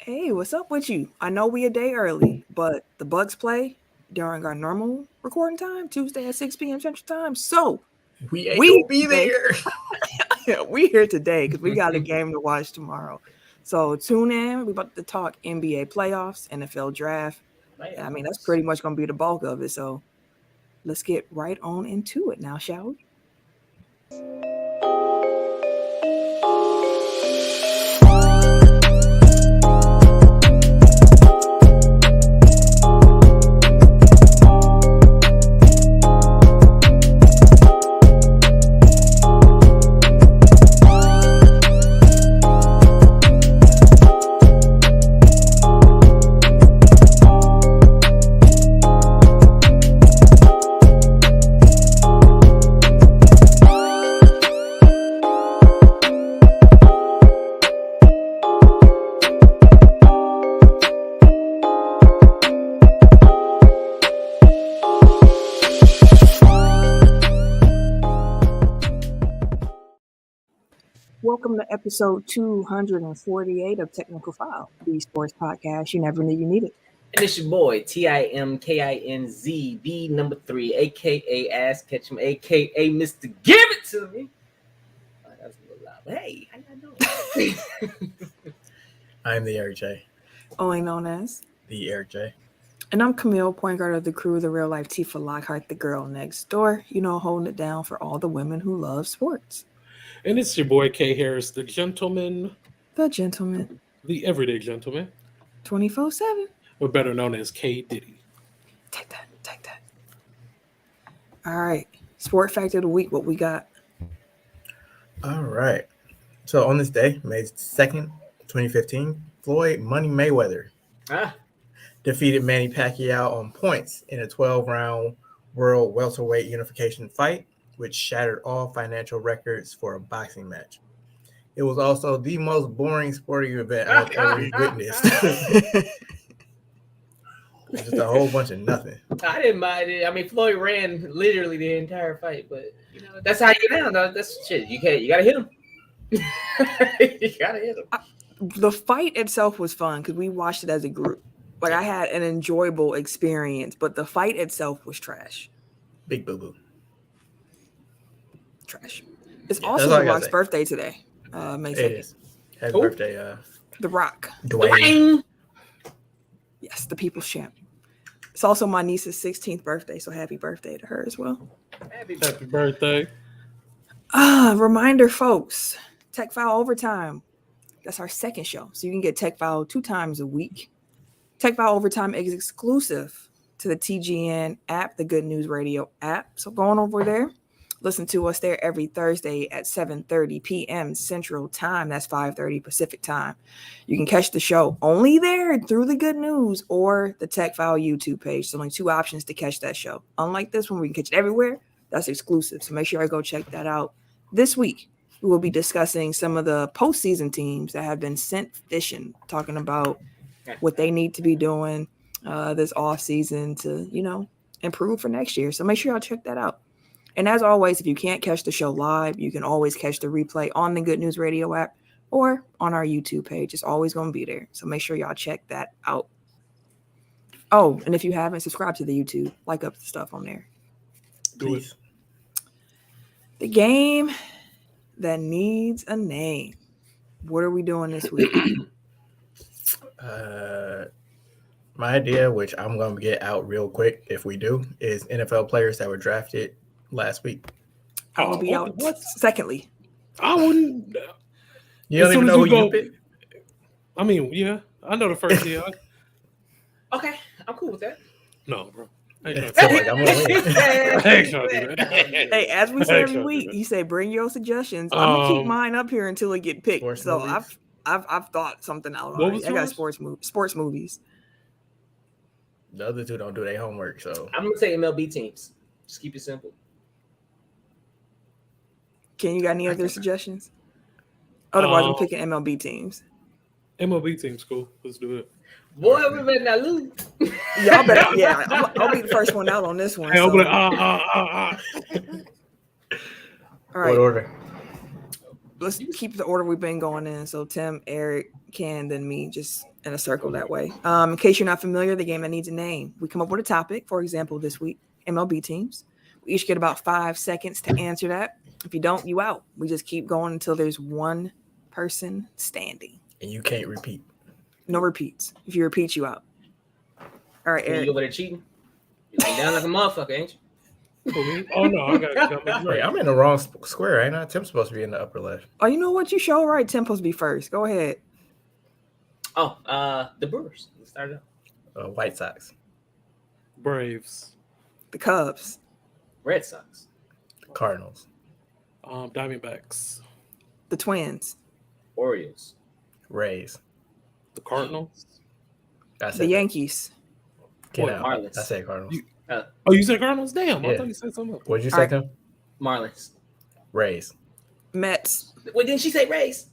Hey, what's up with you? I know we a day early, but the Bucks play during our normal recording time, Tuesday at 6 p.m. Central Time. So we ain't gonna be there. we here today because we got a game to watch tomorrow. So tune in. We're about to talk NBA playoffs, NFL draft. I mean, that's pretty much gonna be the bulk of it. So let's get right on into it now, shall we? Welcome to episode 248 of Technical File, the sports podcast you never knew you needed. And it's your boy, TIMKINZ, number 3, a.k.a. Ass Ketchum, a.k.a. Mr. Give It To Me. Oh, that was a little loud. Hey, how y'all doing? I'm the Eric J. Only known as The Eric J. And I'm Camille, point guard of the crew, the real life Tifa Lockhart, the girl next door, holding it down for all the women who love sports. And it's your boy K Harris, the gentleman. The gentleman. The everyday gentleman. 24/7. Or better known as K Diddy. Take that. All right. Sport fact of the week, what we got? All right. So on this day, May 2nd, 2015, Floyd Money Mayweather defeated Manny Pacquiao on points in a 12-round world welterweight unification fight, which shattered all financial records for a boxing match. It was also the most boring sporting event I've ever witnessed. Just a whole bunch of nothing. I didn't mind it. I mean, Floyd ran literally the entire fight, but that's how you get down. That's shit. You gotta hit him. You gotta hit him. The fight itself was fun because we watched it as a group. Like, I had an enjoyable experience, but the fight itself was trash. Big boo-boo. Trash. It's also The Rock's birthday today. May 2nd. It is. Happy birthday, The Rock. Dwayne. Yes, the people's champ. It's also my niece's 16th birthday, so happy birthday to her as well. Happy birthday. Reminder, folks. Tech File Overtime. That's our second show. So you can get Tech File 2 times a week. Tech File Overtime is exclusive to the TGN app, the Good News Radio app. So go on over there. Listen to us there every Thursday at 7:30 p.m. Central Time. That's 5:30 Pacific Time. You can catch the show only there through the Good News or the Tech File YouTube page. So only 2 options to catch that show. Unlike this one, we can catch it everywhere. That's exclusive. So make sure I go check that out. This week, we will be discussing some of the postseason teams that have been sent fishing, talking about what they need to be doing this offseason to, improve for next year. So make sure y'all check that out. And as always, if you can't catch the show live, you can always catch the replay on the Good News Radio app or on our YouTube page. It's always going to be there. So make sure y'all check that out. Oh, and if you haven't, subscribe to the YouTube. Like up the stuff on there. Please. The game that needs a name. What are we doing this week? My idea, which I'm going to get out real quick if we do, is NFL players that were drafted last week. I will be out secondly. I wouldn't. You don't even know who you picked? I mean, yeah. I know the first year. Okay, I'm cool with that. No, bro. I'm gonna win. Hey, as we say every week, you say bring your suggestions. I'm gonna keep mine up here until it get picked. So movies? I've thought something out already. I got sports movies. The other two don't do their homework, so I'm gonna say MLB teams. Just keep it simple. Can you got any other suggestions? Otherwise, I'm picking MLB teams. MLB teams, cool. Let's do it. Boy, we better not lose. Y'all better, yeah. I'll be the first one out on this one. Hey, so. All right. What order? let's keep the order we've been going in. So Tim, Eric, Ken, then me, just in a circle that way. In case you're not familiar, the game that needs a name. We come up with a topic. For example, this week, MLB teams. We each get about 5 seconds to answer that. If you don't, you out. We just keep going until there's one person standing. And you can't repeat. No repeats. If you repeat, you out. All right, Eric. You over there cheating? You lay down like a motherfucker, ain't you? Oh no, I got to Wait, I'm in the wrong square, ain't I? Tim's supposed to be in the upper left. Oh, you know what? You show right. Temple's be first. Go ahead. Oh, the Brewers. Let's start it out. White Sox. Braves. The Cubs. Red Sox. Cardinals. Diamondbacks. The Twins. Orioles. Rays. The Cardinals. The Yankees. Marlins. I said Cardinals. Oh, you said Cardinals? Damn, Yeah. I thought you said something else. What did you say, Tim? Marlins. Rays. Mets. Wait, didn't she say Rays?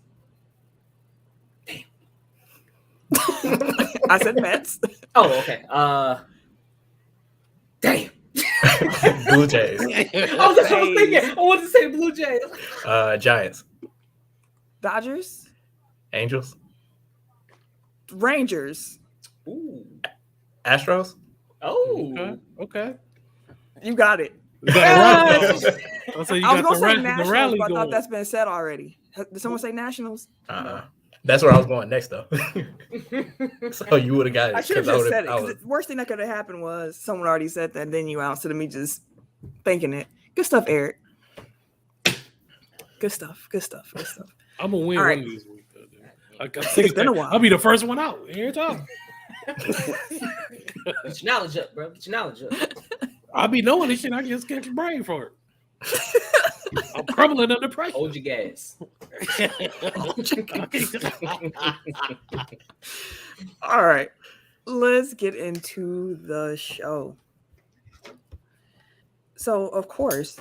I said Mets. Oh, okay. Damn. Blue Jays. Oh, that's what I was thinking. I wanted to say Blue Jays. Giants. Dodgers. Angels. Rangers. Ooh. Astros. Oh. Okay. You got it. You got it right, though. I was you going to got say the Nationals, rally but I thought going. that's been said already. Did someone say Nationals? That's where I was going next, though. So you would have got it. I should have just said it. I 'Cause the worst thing that could have happened was someone already said that, then you out, instead of me just thinking it. Good stuff, Eric. Good stuff. I'm gonna win All right. one of these weeks. It's been a while. I'll be the first one out every time. Get your knowledge up, bro. Get your knowledge up. I'll be knowing this shit. I just catch your brain for it. I'm crumbling under pressure. Hold your gas. All right. Let's get into the show. So, of course,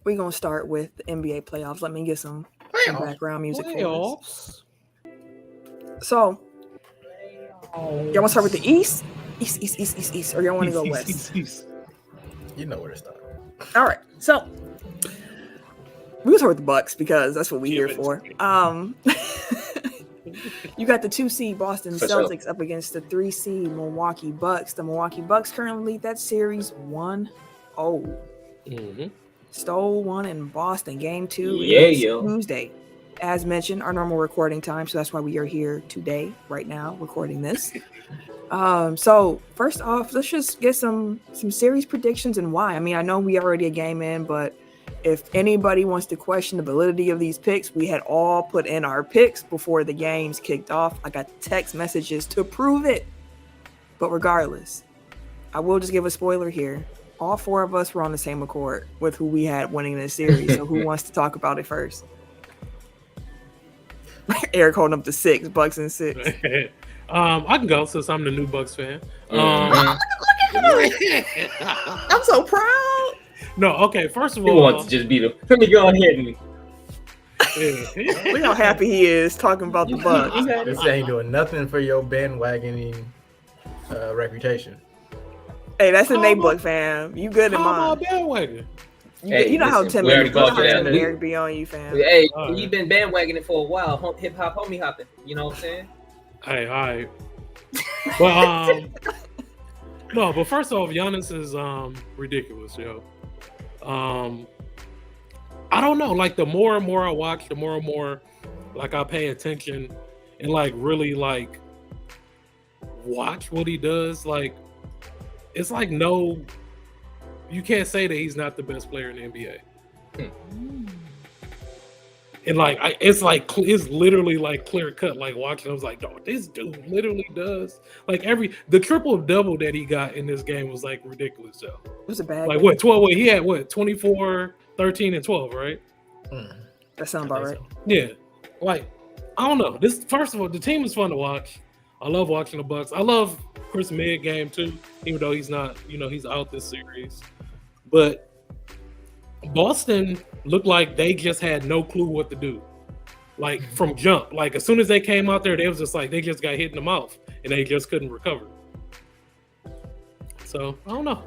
we're going to start with the NBA playoffs. Let me get some background music for us. So, y'all want to start with the East? East, or y'all want to go West? You know where to start. All right. So, we'll start with the Bucks because that's what we're here for. You got the 2 seed Boston Celtics up against the 3 seed Milwaukee Bucks. The Milwaukee Bucks currently lead that series 1-0. Mm-hmm. Stole one in Boston. Game 2 is Tuesday. As mentioned, our normal recording time, so that's why we are here today, right now, recording this. So first off, let's just get some series predictions and why. I mean, I know we already a game in, but if anybody wants to question the validity of these picks, we had all put in our picks before the games kicked off. I got text messages to prove it. But regardless, I will just give a spoiler here. All 4 of us were on the same accord with who we had winning this series. So who wants to talk about it first? Eric holding up the 6, Bucks and 6. I can go since I'm the new Bucks fan. Look at him. I'm so proud. No, okay. First of He all, wants to just beat him. Let me go ahead and. Look how happy he is talking about the Bucks. This ain't doing nothing for your bandwagoning reputation. Hey, that's a Nate Buck fan. You good in how mine. about bandwagon? Hey, you know how listen, Tim we already called you that. Eric be on you, fam. Hey, All right. you've been bandwagoning for a while. Hip hop, homie hopping. You know what I'm saying? Hey, all right. But no, but first off, Giannis is ridiculous, yo. I don't know. Like the more and more I watch, the more and more like I pay attention and like really like watch what he does. Like it's like no, you can't say that he's not the best player in the NBA. And like it's literally like clear cut. Like watching, I was like, "Oh, this dude literally does like the triple double that he got in this game was like ridiculous." Though It was a bad like game. what 12? Wait, he had what 24, 13, and 12, right? That sounds about right. Yeah. Like I don't know. This first of all, the team is fun to watch. I love watching the Bucks. I love Chris Mid game too, even though he's not. He's out this series, but Boston looked like they just had no clue what to do. Like from jump. Like as soon as they came out there, they was just like they just got hit in the mouth and they just couldn't recover. So I don't know.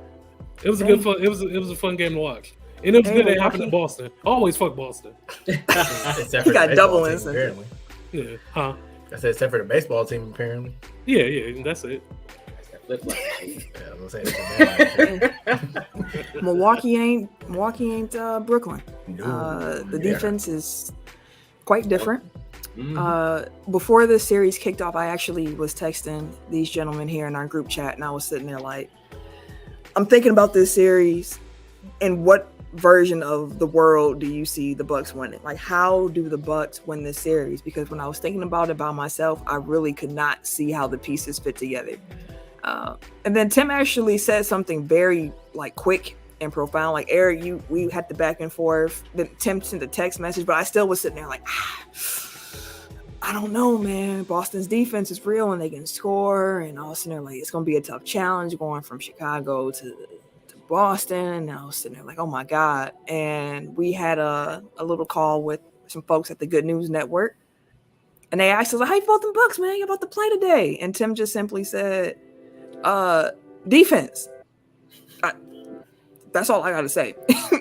It was a good fun. It was a fun game to watch. And it was Hey, good it happened in Milwaukee. Boston. Always fuck Boston. Except He for got the double baseball team, instant. apparently. Yeah. Huh? I said except for the baseball team, apparently. Yeah, that's it. Yeah, I was gonna say that's Milwaukee ain't Brooklyn. No. The Yeah. defense is quite different. Mhm. Before the series kicked off, I actually was texting these gentlemen here in our group chat, and I was sitting there like, I'm thinking about this series, and what version of the world do you see the Bucks winning? Like, how do the Bucks win this series? Because when I was thinking about it by myself, I really could not see how the pieces fit together. And then Tim actually said something very like quick and profound. Like, Eric, we had the back and forth. Then Tim sent the text message, but I still was sitting there like, I don't know, man. Boston's defense is real and they can score. And I was sitting there like, it's going to be a tough challenge going from Chicago to Boston. And I was sitting there like, oh my God. And we had a little call with some folks at the Good News Network. And they asked us, how you felt the Bucks, man? You about to play today? And Tim just simply said, defense. That's all I got to say.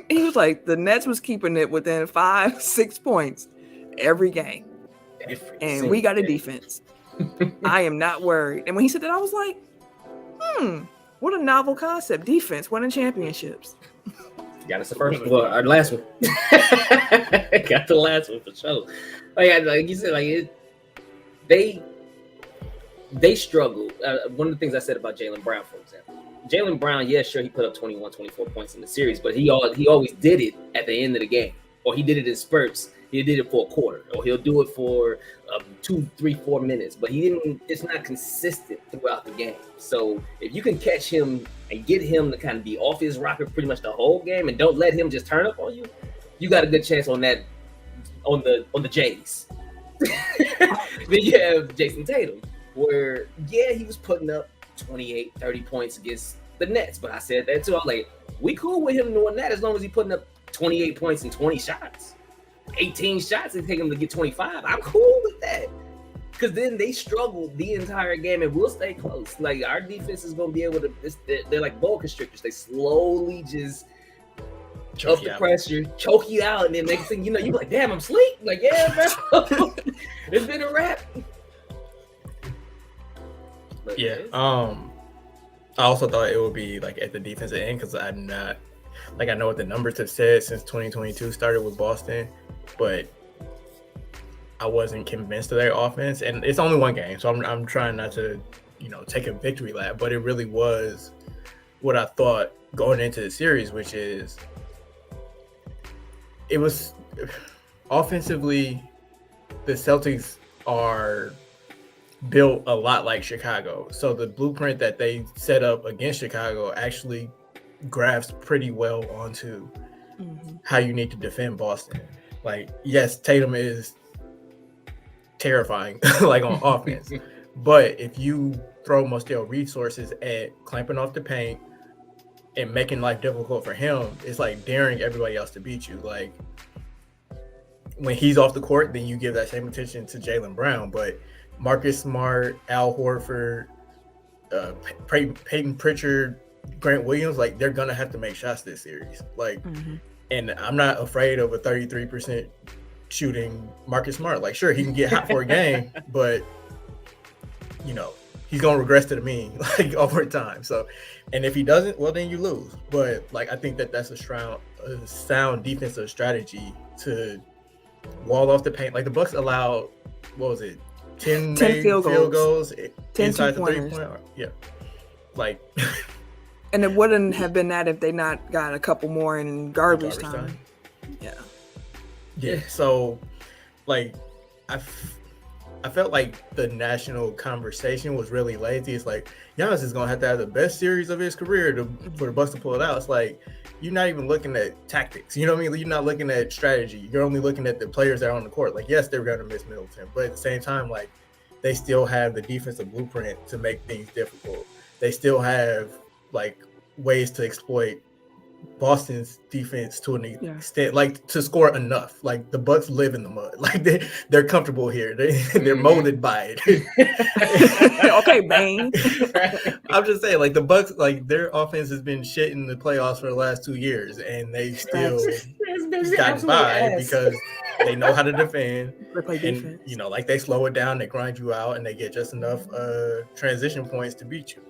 He was like, the Nets was keeping it within 5-6 points every game. And we got a defense. I am not worried. And when he said that, I was like, what a novel concept. Defense, winning championships. Got us the first one, our last one. Got the last one for sure. Like you said, like they struggle. One of the things I said about Jaylen Brown, for example. Jaylen Brown, yeah, sure, he put up 21, 24 points in the series, but he always did it at the end of the game, or he did it in spurts. He did it for a quarter, or he'll do it for 2, 3, 4 minutes, but he didn't. It's not consistent throughout the game. So if you can catch him and get him to kind of be off his rocker pretty much the whole game, and don't let him just turn up on you, you got a good chance on that on the Jays. Then you have Jason Tatum, where he was putting up 28, 30 points against the Nets, but I said that too. I was like, we cool with him doing that as long as he putting up 28 points and 20 shots. 18 shots and take him to get 25. I'm cool with that. Because then they struggle the entire game and we'll stay close. Like, our defense is going to be able to, they're like boa constrictors. They slowly just up the pressure, choke you out, and then next thing you know, you're like, damn, I'm asleep. Like, yeah, bro. It's been a wrap. But, yeah. I also thought it would be like at the defensive end because I'm not, like, I know what the numbers have said since 2022 started with Boston, but I wasn't convinced of their offense. And it's only one game, so I'm trying not to, take a victory lap. But it really was what I thought going into the series, which is it was offensively, the Celtics are built a lot like Chicago. So the blueprint that they set up against Chicago actually grasps pretty well onto how you need to defend Boston. Like, yes, Tatum is terrifying, like on offense, but if you throw most of your resources at clamping off the paint and making life difficult for him, it's like daring everybody else to beat you. Like, when he's off the court, then you give that same attention to Jaylen Brown, but Marcus Smart, Al Horford, Peyton Pritchard, Grant Williams, like, they're gonna have to make shots this series. Like, and I'm not afraid of a 33% shooting Marcus Smart. Like, sure, he can get hot for a game, but he's gonna regress to the mean like over time. So, and if he doesn't, well, then you lose. But like, I think that's a sound defensive strategy to wall off the paint. Like, the Bucks allowed, what was it, 10 field goals 10 inside the 3-point. Yeah, like. And it wouldn't have been that if they not got a couple more in garbage time. Yeah. So, like, I felt like the national conversation was really lazy. It's like, Giannis is gonna have to have the best series of his career for the Bucks to pull it out. It's like, you're not even looking at tactics. You know what I mean? You're not looking at strategy. You're only looking at the players that are on the court. Like, yes, they're gonna miss Middleton, but at the same time, like, they still have the defensive blueprint to make things difficult. They still have like ways to exploit Boston's defense to an Yeah. extent, like to score enough. Like the Bucks live in the mud. Like they're comfortable here. They're molded by it. Okay, Bane. I'm just saying, like the Bucks, like their offense has been shit in the playoffs for the last 2 years, and they still got by because they know how to defend. They play defense. And you know, like they slow it down, they grind you out, and they get just enough transition points to beat you.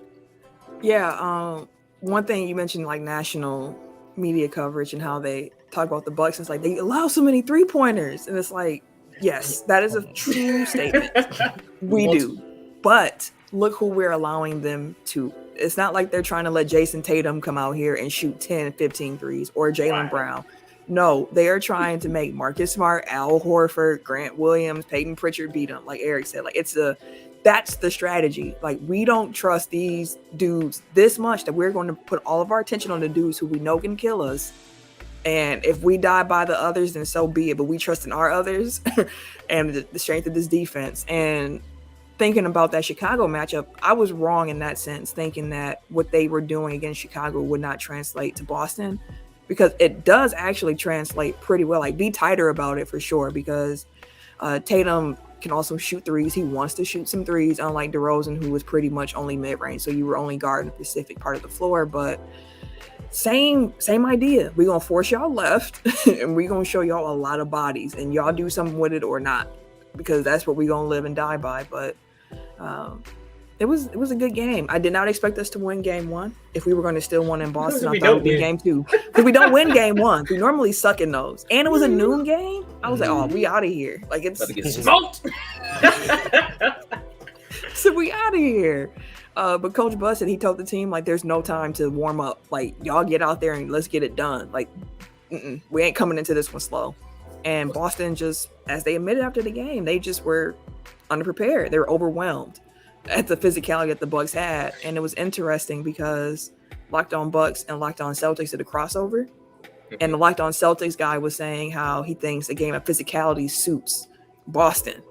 Yeah. One thing you mentioned, like national media coverage and how they talk about the Bucks. It's like they allow so many 3-pointers, and it's like, yes, that is a true statement. We do, but look who we're allowing them to. It's not like they're trying to let Jason Tatum come out here and shoot 10, 15 threes or Jaylen Brown. No, they are trying to make Marcus Smart, Al Horford, Grant Williams, Peyton Pritchard beat them. Like Eric said, like that's the strategy. Like we don't trust these dudes this much that we're going to put all of our attention on the dudes who we know can kill us. And if we die by the others, then so be it. But we trust in our others and the strength of this defense. And thinking about that Chicago matchup, I was wrong in that sense, thinking that what they were doing against Chicago would not translate to Boston, because it does actually translate pretty well. Like be tighter about it for sure, because Tatum can also shoot threes. He wants to shoot some threes, unlike DeRozan, who was pretty much only mid-range. So you were only guarding the Pacific part of the floor. But same idea. We're going to force y'all left, and we're going to show y'all a lot of bodies, and y'all do something with it or not, because that's what we're going to live and die by. But it was a good game. I did not expect us to win game 1. If we were going to still win in Boston, I thought it would be game 2. Because we don't win game 1. We normally suck in those. And it was a noon game. I was like, oh, we out of here. Like it's about to get smoked. So we out of here. But Coach Bus said he told the team, like, there's no time to warm up. Like, y'all get out there and let's get it done. Like, we ain't coming into this one slow. And Boston just, as they admitted after the game, they just were underprepared. They were overwhelmed at the physicality that the Bucks had. And it was interesting because Locked On Bucks and Locked On Celtics did a crossover. And the Locked On Celtics guy was saying how he thinks a game of physicality suits Boston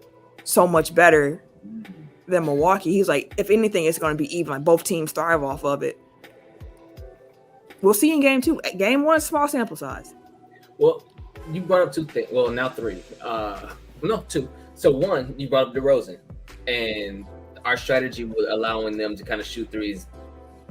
so much better than Milwaukee. He's like, if anything, it's going to be even. Like both teams thrive off of it. We'll see in game 2. Game 1, small sample size. Well, you brought up 2 things. Well, now 3. No, 2. So 1, you brought up DeRozan, and our strategy with allowing them to kind of shoot threes.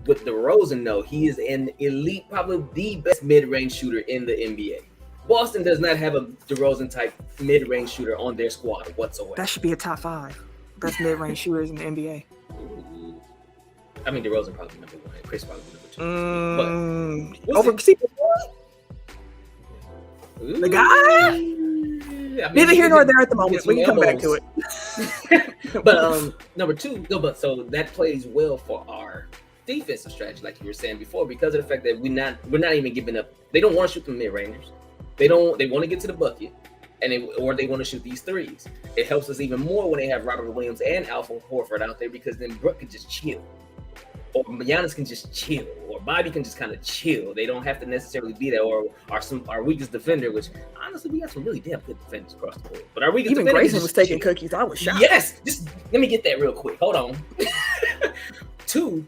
With DeRozan, though, he is an elite, probably the best mid-range shooter in the NBA. Boston does not have a DeRozan type mid-range shooter on their squad whatsoever. That should be a top 5 best mid-range shooters in the NBA. I mean, DeRozan probably number 1. Chris probably number 2. Over the guy? I mean, neither here nor there at the moment. We can come back to it. But number 2, no, but so that plays well for our defensive strategy, like you were saying before, because of the fact that we're not even giving up. They don't want to shoot the mid-rangers. They want to get to the bucket, and they want to shoot these threes. It helps us even more when they have Robert Williams and Alpha Horford out there, because then Brooke can just chill, or Giannis can just chill, or Bobby can just kind of chill. They don't have to necessarily be there, or our weakest defender, which honestly we got some really damn good defenders across the board. But our weakest even defender Grayson was taking cookies. I was shocked. Yes, just let me get that real quick. Hold on. 2.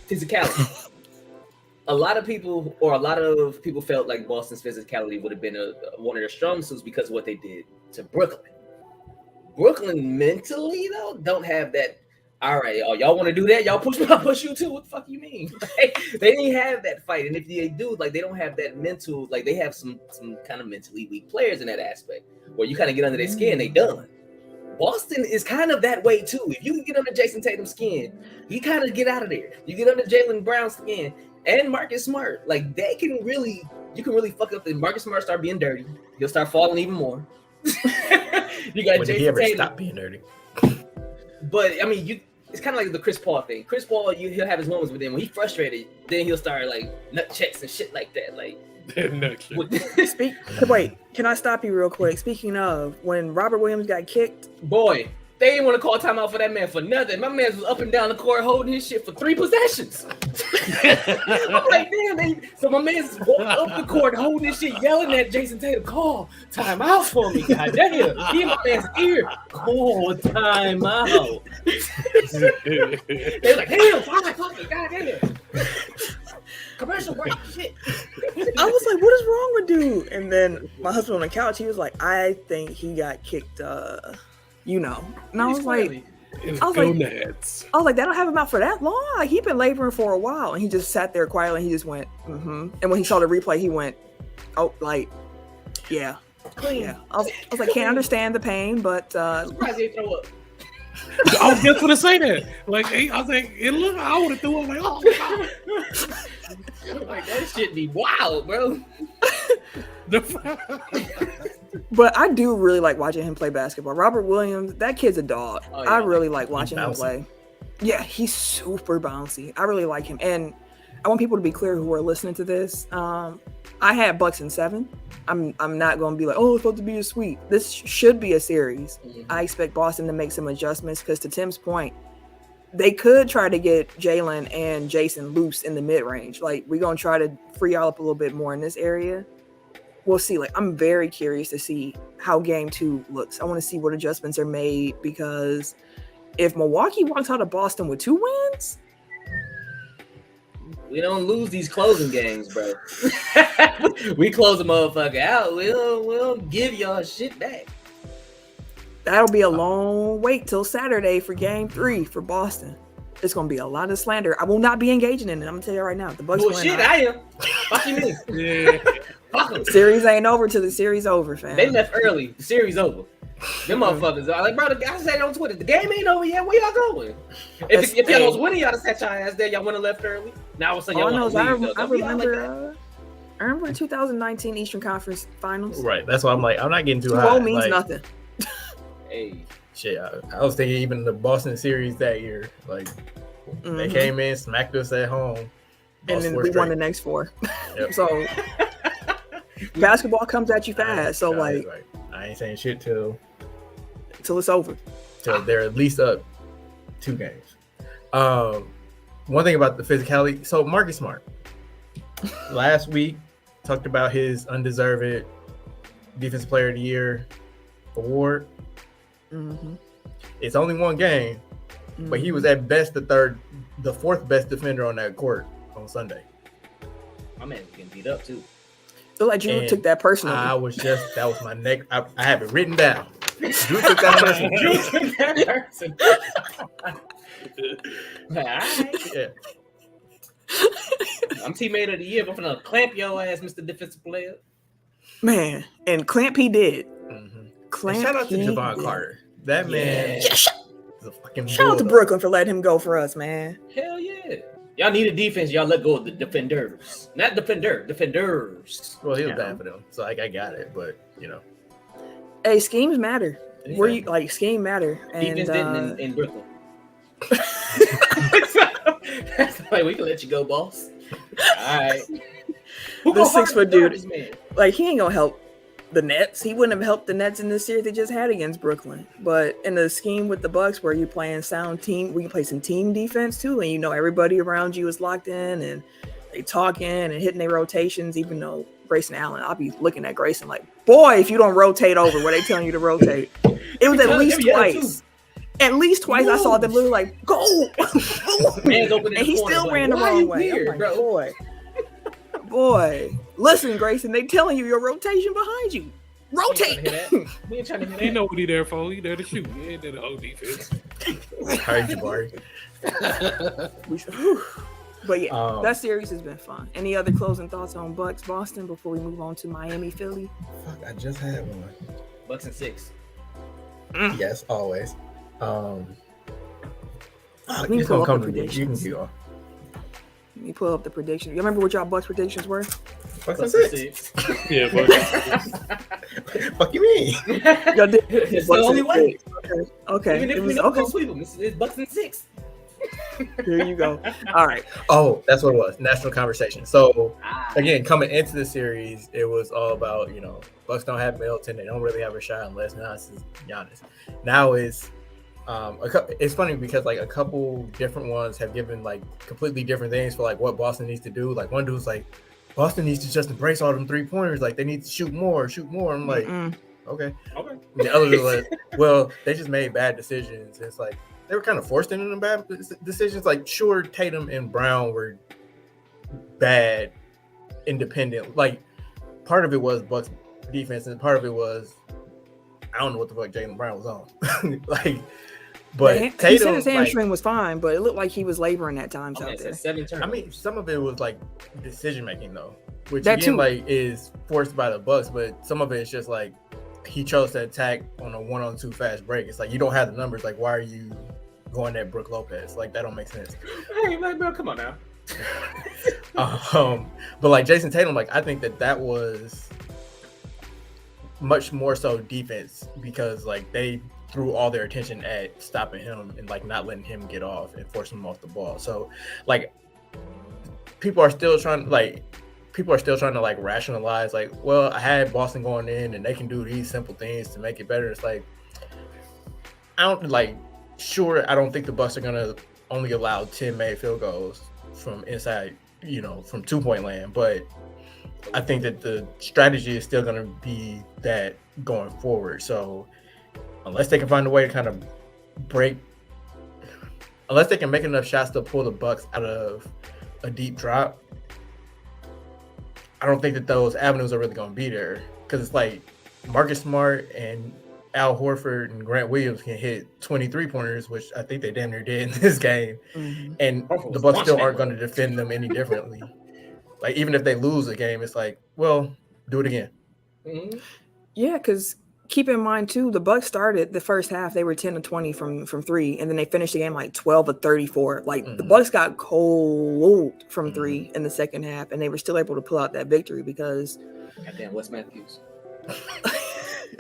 Physicality. A lot of people felt like Boston's physicality would have been one of their strong suits because of what they did to Brooklyn. Brooklyn mentally, though, don't have that. All right, y'all want to do that? Y'all push me, I'll push you too. What the fuck you mean? They didn't have that fight, and if they do, like they don't have that mental. Like they have some kind of mentally weak players in that aspect, where you kind of get under their skin, they done. Boston is kind of that way too. If you can get under Jason Tatum's skin, you kind of get out of there. You get under Jaylen Brown's skin and Marcus Smart. Like you can really fuck up. And Marcus Smart start being dirty. He'll start falling even more. You got when Jason did he ever Tatum. stop being dirty? But I mean, it's kind of like the Chris Paul thing. Chris Paul, he'll have his moments with him when he's frustrated. Then he'll start like nut checks and shit like that. Like. Wait, can I stop you real quick? Speaking of, when Robert Williams got kicked, boy, they didn't want to call timeout for that man for nothing. My man was up and down the court holding his shit for 3 possessions. I'm like, damn, so my man's up the court holding his shit, yelling at Jason Tatum, call timeout for me, goddamn. He in my man's ear, call timeout. They're like, damn, fuck it, goddamn. Commercial break. Shit. I was like, what is wrong with dude? And then my husband on the couch, he was like, I think he got kicked, you know. And I was like, Gonads. I was like, they don't have him out for that long. Like, he'd been laboring for a while, and he just sat there quietly. And he just went, mm-hmm. And when he saw the replay, he went, oh, like, yeah, yeah. I was like, can't understand the pain, but Surprised he didn't throw up. I was just gonna say that. Like, I was like, it looked. I would have threw up. Like, oh God. Like that shit be wild, bro. But I do really like watching him play basketball. Robert Williams, that kid's a dog. Oh, yeah. I really like watching him play. Yeah, he's super bouncy. I really like him. And I want people to be clear who are listening to this. I had Bucks in 7. I'm not going to be like, oh, it's supposed to be a sweep. This should be a series. Mm-hmm. I expect Boston to make some adjustments because, to Tim's point, they could try to get Jalen and Jason loose in the mid-range. Like, we're going to try to free y'all up a little bit more in this area. We'll see. Like, I'm very curious to see how game 2 looks. I want to see what adjustments are made, because if Milwaukee walks out of Boston with 2 wins, we don't lose these closing games, bro. We close a motherfucker out. We'll give y'all shit back. that'll be a long wait till Saturday for game 3 for Boston. It's going to be a lot of slander. I will not be engaging in it. I'm going to tell you right now. The Bucks Well, shit, I am. Fuck you mean? Yeah. Fuck them. Series ain't over till the series over, fam. They left early. The series over. Them motherfuckers are like, bro, the guy said on Twitter, the game ain't over yet. Where y'all going? If y'all was winning, y'all have sat y'all ass there. Y'all wouldn't have left early. Now all of a sudden, All I y'all know is want to leave. I remember the 2019 Eastern Conference Finals. Right. That's why I'm like, I'm not getting too 2-0 high. means Like, nothing. Hey, shit, I was thinking even the Boston series that year, like they came in, smacked us at home, And then we won the next 4. Yep. So basketball comes at you fast. So I ain't saying shit till it's over. they're at least up 2 games. One thing about the physicality. So Marcus Smart last week talked about his undeserved Defensive Player of the Year award. Mm-hmm. It's only 1 game, but he was at best the 4th best defender on that court on Sunday. my man was getting beat up too. Feel like Drew took that personally. that was my neck. I have it written down. Drew took that personally. Yeah. I'm teammate of the year. I'm gonna clamp your ass, Mr. Defensive Player. Man, and Clamp he did. Mm-hmm. Clamp, Shout out to he Javon did. Carter. That man is a fucking Shout out to bulldog. Brooklyn for letting him go for us, man. Hell yeah. Y'all need a defense. Y'all let go of the defenders. Not defenders. Well, he was bad for them, so I got it. But you know, Hey, schemes matter. Yeah. Where you like scheme matter, and Defense didn't in Brooklyn. That's like, we can let you go, boss. All right. The 6-foot dude, This man? like, he ain't gonna help the Nets. He wouldn't have helped the Nets in this series they just had against Brooklyn. But in the scheme with the Bucks, where you playing sound team, we can play some team defense too, and you know everybody around you is locked in and they talking and hitting their rotations. Even though Grayson Allen, I'll be looking at Grayson like, boy, if you don't rotate over where they telling you to rotate. It was at least twice. At least twice I saw them literally like, go! Man's open in And the he corner, still like, ran the why wrong you way. weird, I'm like, bro? boy, listen, Grayson, they telling you your rotation behind you. Rotate! We ain't trying to hear He that. know what he there for. He there to shoot. He ain't there to hold defense. all right, Jabari. But yeah, that series has been fun. Any other closing thoughts on Bucks Boston before we move on to Miami Philly? Fuck, I just had one. Bucks and 6. Yes, always. Let me It's pull gonna up come the to me. You can predictions. keep on. Let me pull up the predictions. You remember what y'all Bucks predictions were? Fuck Bucks and and 6. 6. Yeah, but Fuck you mean? Y'all did. It's the only way. Okay. Even if It we was, know okay. we'll sweep them, it's Bucks and 6. Here you go. All right. Oh, that's what it was. National conversation. So Ah, again, coming into the series, it was all about, you know, Bucks don't have Middleton. They don't really have a shot unless Giannis. Now it's it's funny because like a couple different ones have given like completely different things for like what Boston needs to do. Like one dude's like, Boston needs to just embrace all them 3-pointers. Like they need to shoot more. I'm like, okay. okay. The others are like, well, they just made bad decisions. It's like they were kind of forced into them bad decisions. Like, sure, Tatum and Brown were bad independent. Like part of it was Bucks defense, and part of it was I don't know what the fuck Jaylen Brown was on. Like, but Tatum, he said his hamstring was fine, but it looked like he was laboring at times out there. 7 turns. I mean, some of it was like decision making though, which That again too. like is forced by the Bucks, but some of it is just like he chose to attack on a 1-on-2 fast break. It's like you don't have the numbers. Like, why are you going at Brook Lopez? Like that don't make sense. Hey, like, bro, come on now. But like Jason Tatum, like I think that was much more so defense because like they threw all their attention at stopping him and like not letting him get off and forcing him off the ball. So like people are still trying to like rationalize like, well, I had Boston going in and they can do these simple things to make it better. It's like I don't think the Bucks are gonna only allow 10 made field goals from inside, from 2-point land, but I think that the strategy is still going to be that going forward. So unless they can find a way to kind of unless they can make enough shots to pull the Bucks out of a deep drop, I don't think that those avenues are really going to be there because it's like Marcus Smart and Al Horford and Grant Williams can hit 23-pointers, which I think they damn near did in this game. Mm-hmm. And the Bucks still aren't going to defend them any differently. Like, even if they lose a game, it's like, well, do it again. Mm-hmm. Yeah, because keep in mind, too, the Bucks started the first half. They were 10-20 from three, and then they finished the game like 12-34. Like, the Bucks got cold from three in the second half, and they were still able to pull out that victory because... Goddamn, Wes Matthews.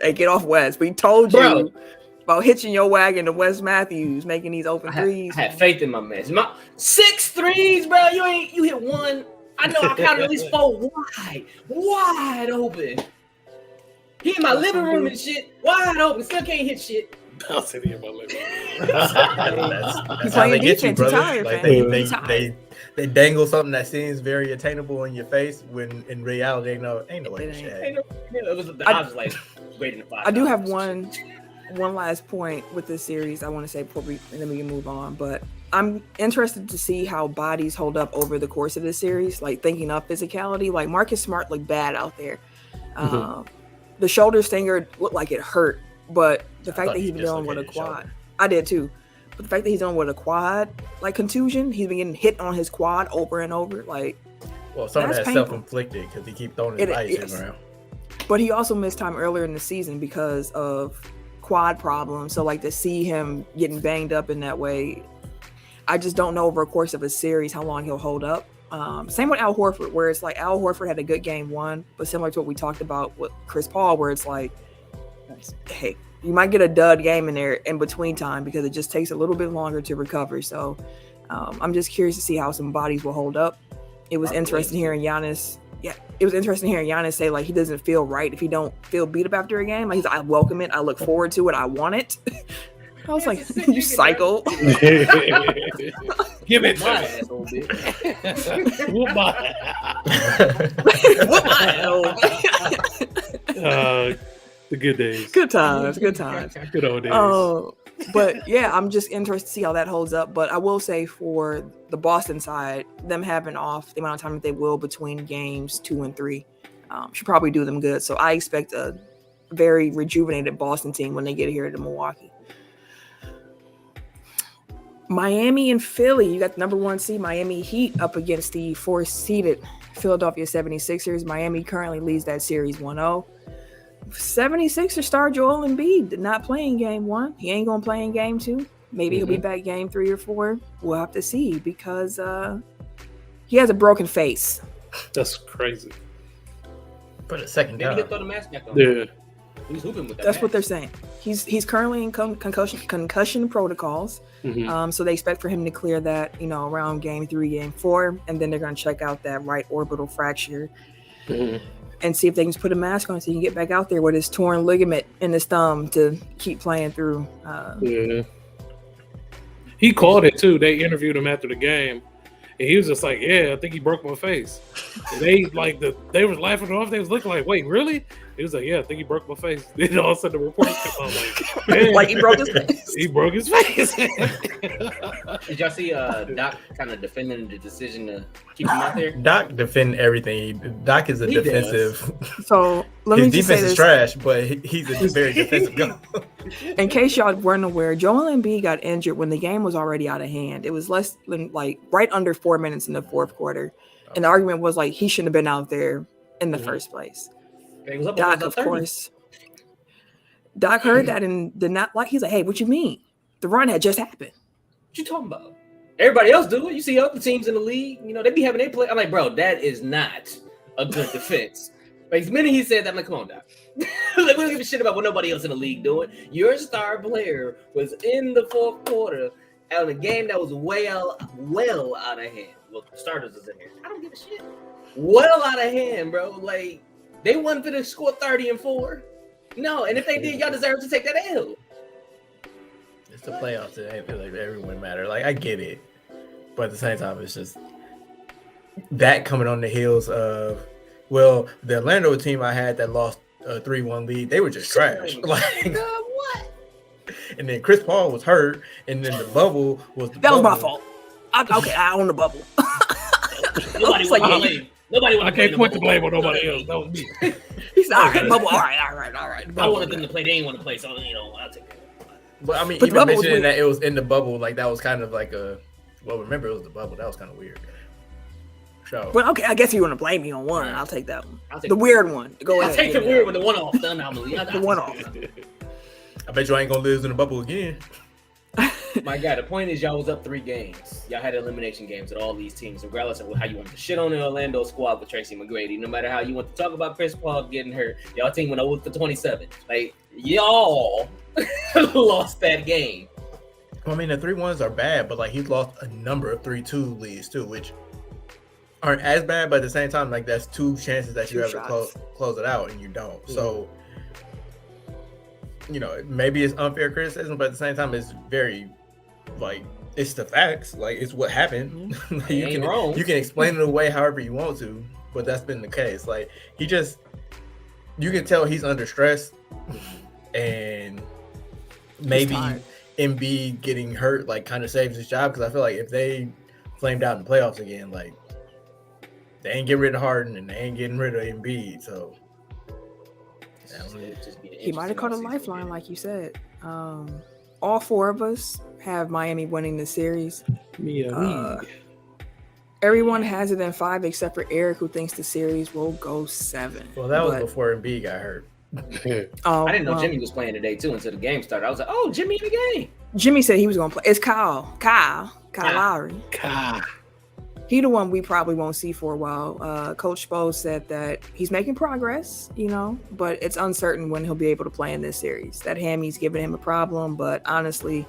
Hey, get off Wes. We told you about hitching your wagon to Wes Matthews, making these open threes. I had faith in my man. My 6 threes, bro. You hit one. I know I counted at least 4 wide open. He in my living room and shit, wide open. Still can't hit shit. I'll sit here in my living room. That's how they get you, brother. Like they dangle something that seems very attainable in your face when in reality, ain't no way to shit. I was like waiting to 5. I do have one last point with this series I want to say before we can move on, but I'm interested to see how bodies hold up over the course of this series, like thinking of physicality. Like Marcus Smart looked bad out there. The shoulder stinger looked like it hurt, but the fact that he's been dealing with a quad, I did too. But the fact that he's dealing with a quad, like contusion, he's been getting hit on his quad over and over. Like, well, some of that's self-inflicted because he keeps throwing his ice around. But he also missed time earlier in the season because of quad problems. So, like, to see him getting banged up in that way, I just don't know over a course of a series how long he'll hold up. Same with Al Horford, where it's like Al Horford had a good game one, but similar to what we talked about with Chris Paul, where it's like, hey, you might get a dud game in there in between time because it just takes a little bit longer to recover. So I'm just curious to see how some bodies will hold up. It was interesting hearing Giannis. Yeah, it was interesting hearing Giannis say like he doesn't feel right if he don't feel beat up after a game. Like he's like, I welcome it. I look forward to it. I want it. I was like, you psycho. Give it my ass, old bitch. Whoop my ass. The good days. Good times. Good old days. But yeah, I'm just interested to see how that holds up. But I will say for the Boston side, them having off the amount of time that they will between games 2 and 3 should probably do them good. So I expect a very rejuvenated Boston team when they get here to Milwaukee. Miami and Philly, you got the number 1 seed Miami Heat up against the 4th-seeded Philadelphia 76ers. Miami currently leads that series 1-0. 76ers star Joel Embiid did not play in game 1. He ain't going to play in game 2. Maybe he'll be back game 3 or 4. We'll have to see because he has a broken face. That's crazy. For the second time. Maybe he'll throw the mask back on. Yeah. He's hooping with that That's mask. what they're saying. He's currently in concussion protocols. So they expect for him to clear that, around game 3, game 4, and then they're going to check out that right orbital fracture and see if they can just put a mask on so he can get back out there with his torn ligament in his thumb to keep playing through. He called it too. They interviewed him after the game, and he was just like, "Yeah, I think he broke my face." And they was laughing off. They was looking like, "Wait, really?" He was like, "Yeah, I think he broke my face." Then all of a sudden the report came out like, "Man, Like he broke his face. he broke his face." Did y'all see Doc kind of defending the decision to keep him out there? Doc defend everything. Doc is a He defensive. So let me His just defense say is this. trash, but he's a very defensive guy. In case y'all weren't aware, Joel Embiid got injured when the game was already out of hand. It was less than like right under 4 minutes in the fourth quarter. And the argument was like he shouldn't have been out there in the first place. It was up, Doc, it was of up 30. course. Doc heard that and did not like. He's like, "Hey, what you mean? The run had just happened." What you talking about? Everybody else do it. You see other teams in the league, you know, they be having their play. I'm like, bro, that is not a good defense. Like, the minute he said that, I'm like, come on, Doc. Like, we don't give a shit about what nobody else in the league doing. Your star player was in the fourth quarter on a game that was well out of hand. Well, the starters was in here. I don't give a shit. Well out of hand, bro. Like, they wanted to score 30 and 4. No, and if they did, y'all deserve to take that L. It's the playoffs. It ain't like everyone matter. Like I get it, but at the same time, it's just that coming on the heels of the Orlando team I had that lost a 3-1 lead. They were just trash. Like what? And then Chris Paul was hurt, and then the bubble was the That was bubble. my fault. I own the bubble. Nobody It's like, want to blame. Nobody want I to can't point the blame on nobody else. That was me. He's all right, bubble. All right. I wanted them to play. They didn't want to play, so you know I'll take it. But I mean, But the even bubble was mentioning weird. that it was in the bubble, like that was kind of like remember it was the bubble. That was kind of weird. So, But okay, I guess if you want to blame me on one, I'll take that one. I'll take The weird one. Go I'll ahead. take the yeah. weird with the one-off anomaly. The one-off. I bet you ain't gonna lose in the bubble again. My God, the point is y'all was up 3 games. Y'all had elimination games with all these teams, regardless of how you want to shit on the Orlando squad with Tracy McGrady. No matter how you want to talk about Chris Paul getting hurt, y'all team went 0 for 27. Like, y'all lost that game. I mean, the 3-1s are bad, but like he's lost a number of 3-2 leads too, which aren't as bad, but at the same time, like that's 2 chances that you have to close it out, and you don't. Mm-hmm. So, you know, maybe it's unfair criticism, but at the same time, it's very like it's the facts. Like it's what happened. Like, you can explain it away however you want to, but that's been the case. Like you can tell he's under stress, and maybe Embiid getting hurt like kind of saves his job, because I feel like if they flamed out in the playoffs again, like they ain't getting rid of Harden and they ain't getting rid of Embiid, so He might have caught a lifeline, like you said. All 4 of us have Miami winning the series. Everyone has it in 5 except for Eric, who thinks the series will go 7. Well, that was before Embiid got hurt. I didn't know Jimmy was playing today too until the game started. I was like, "Oh, Jimmy in the game." Jimmy said he was going to play. It's Kyle Lowry. He the one we probably won't see for a while. Coach Spo said that he's making progress, you know, but it's uncertain when he'll be able to play in this series. That hammy's giving him a problem, but honestly,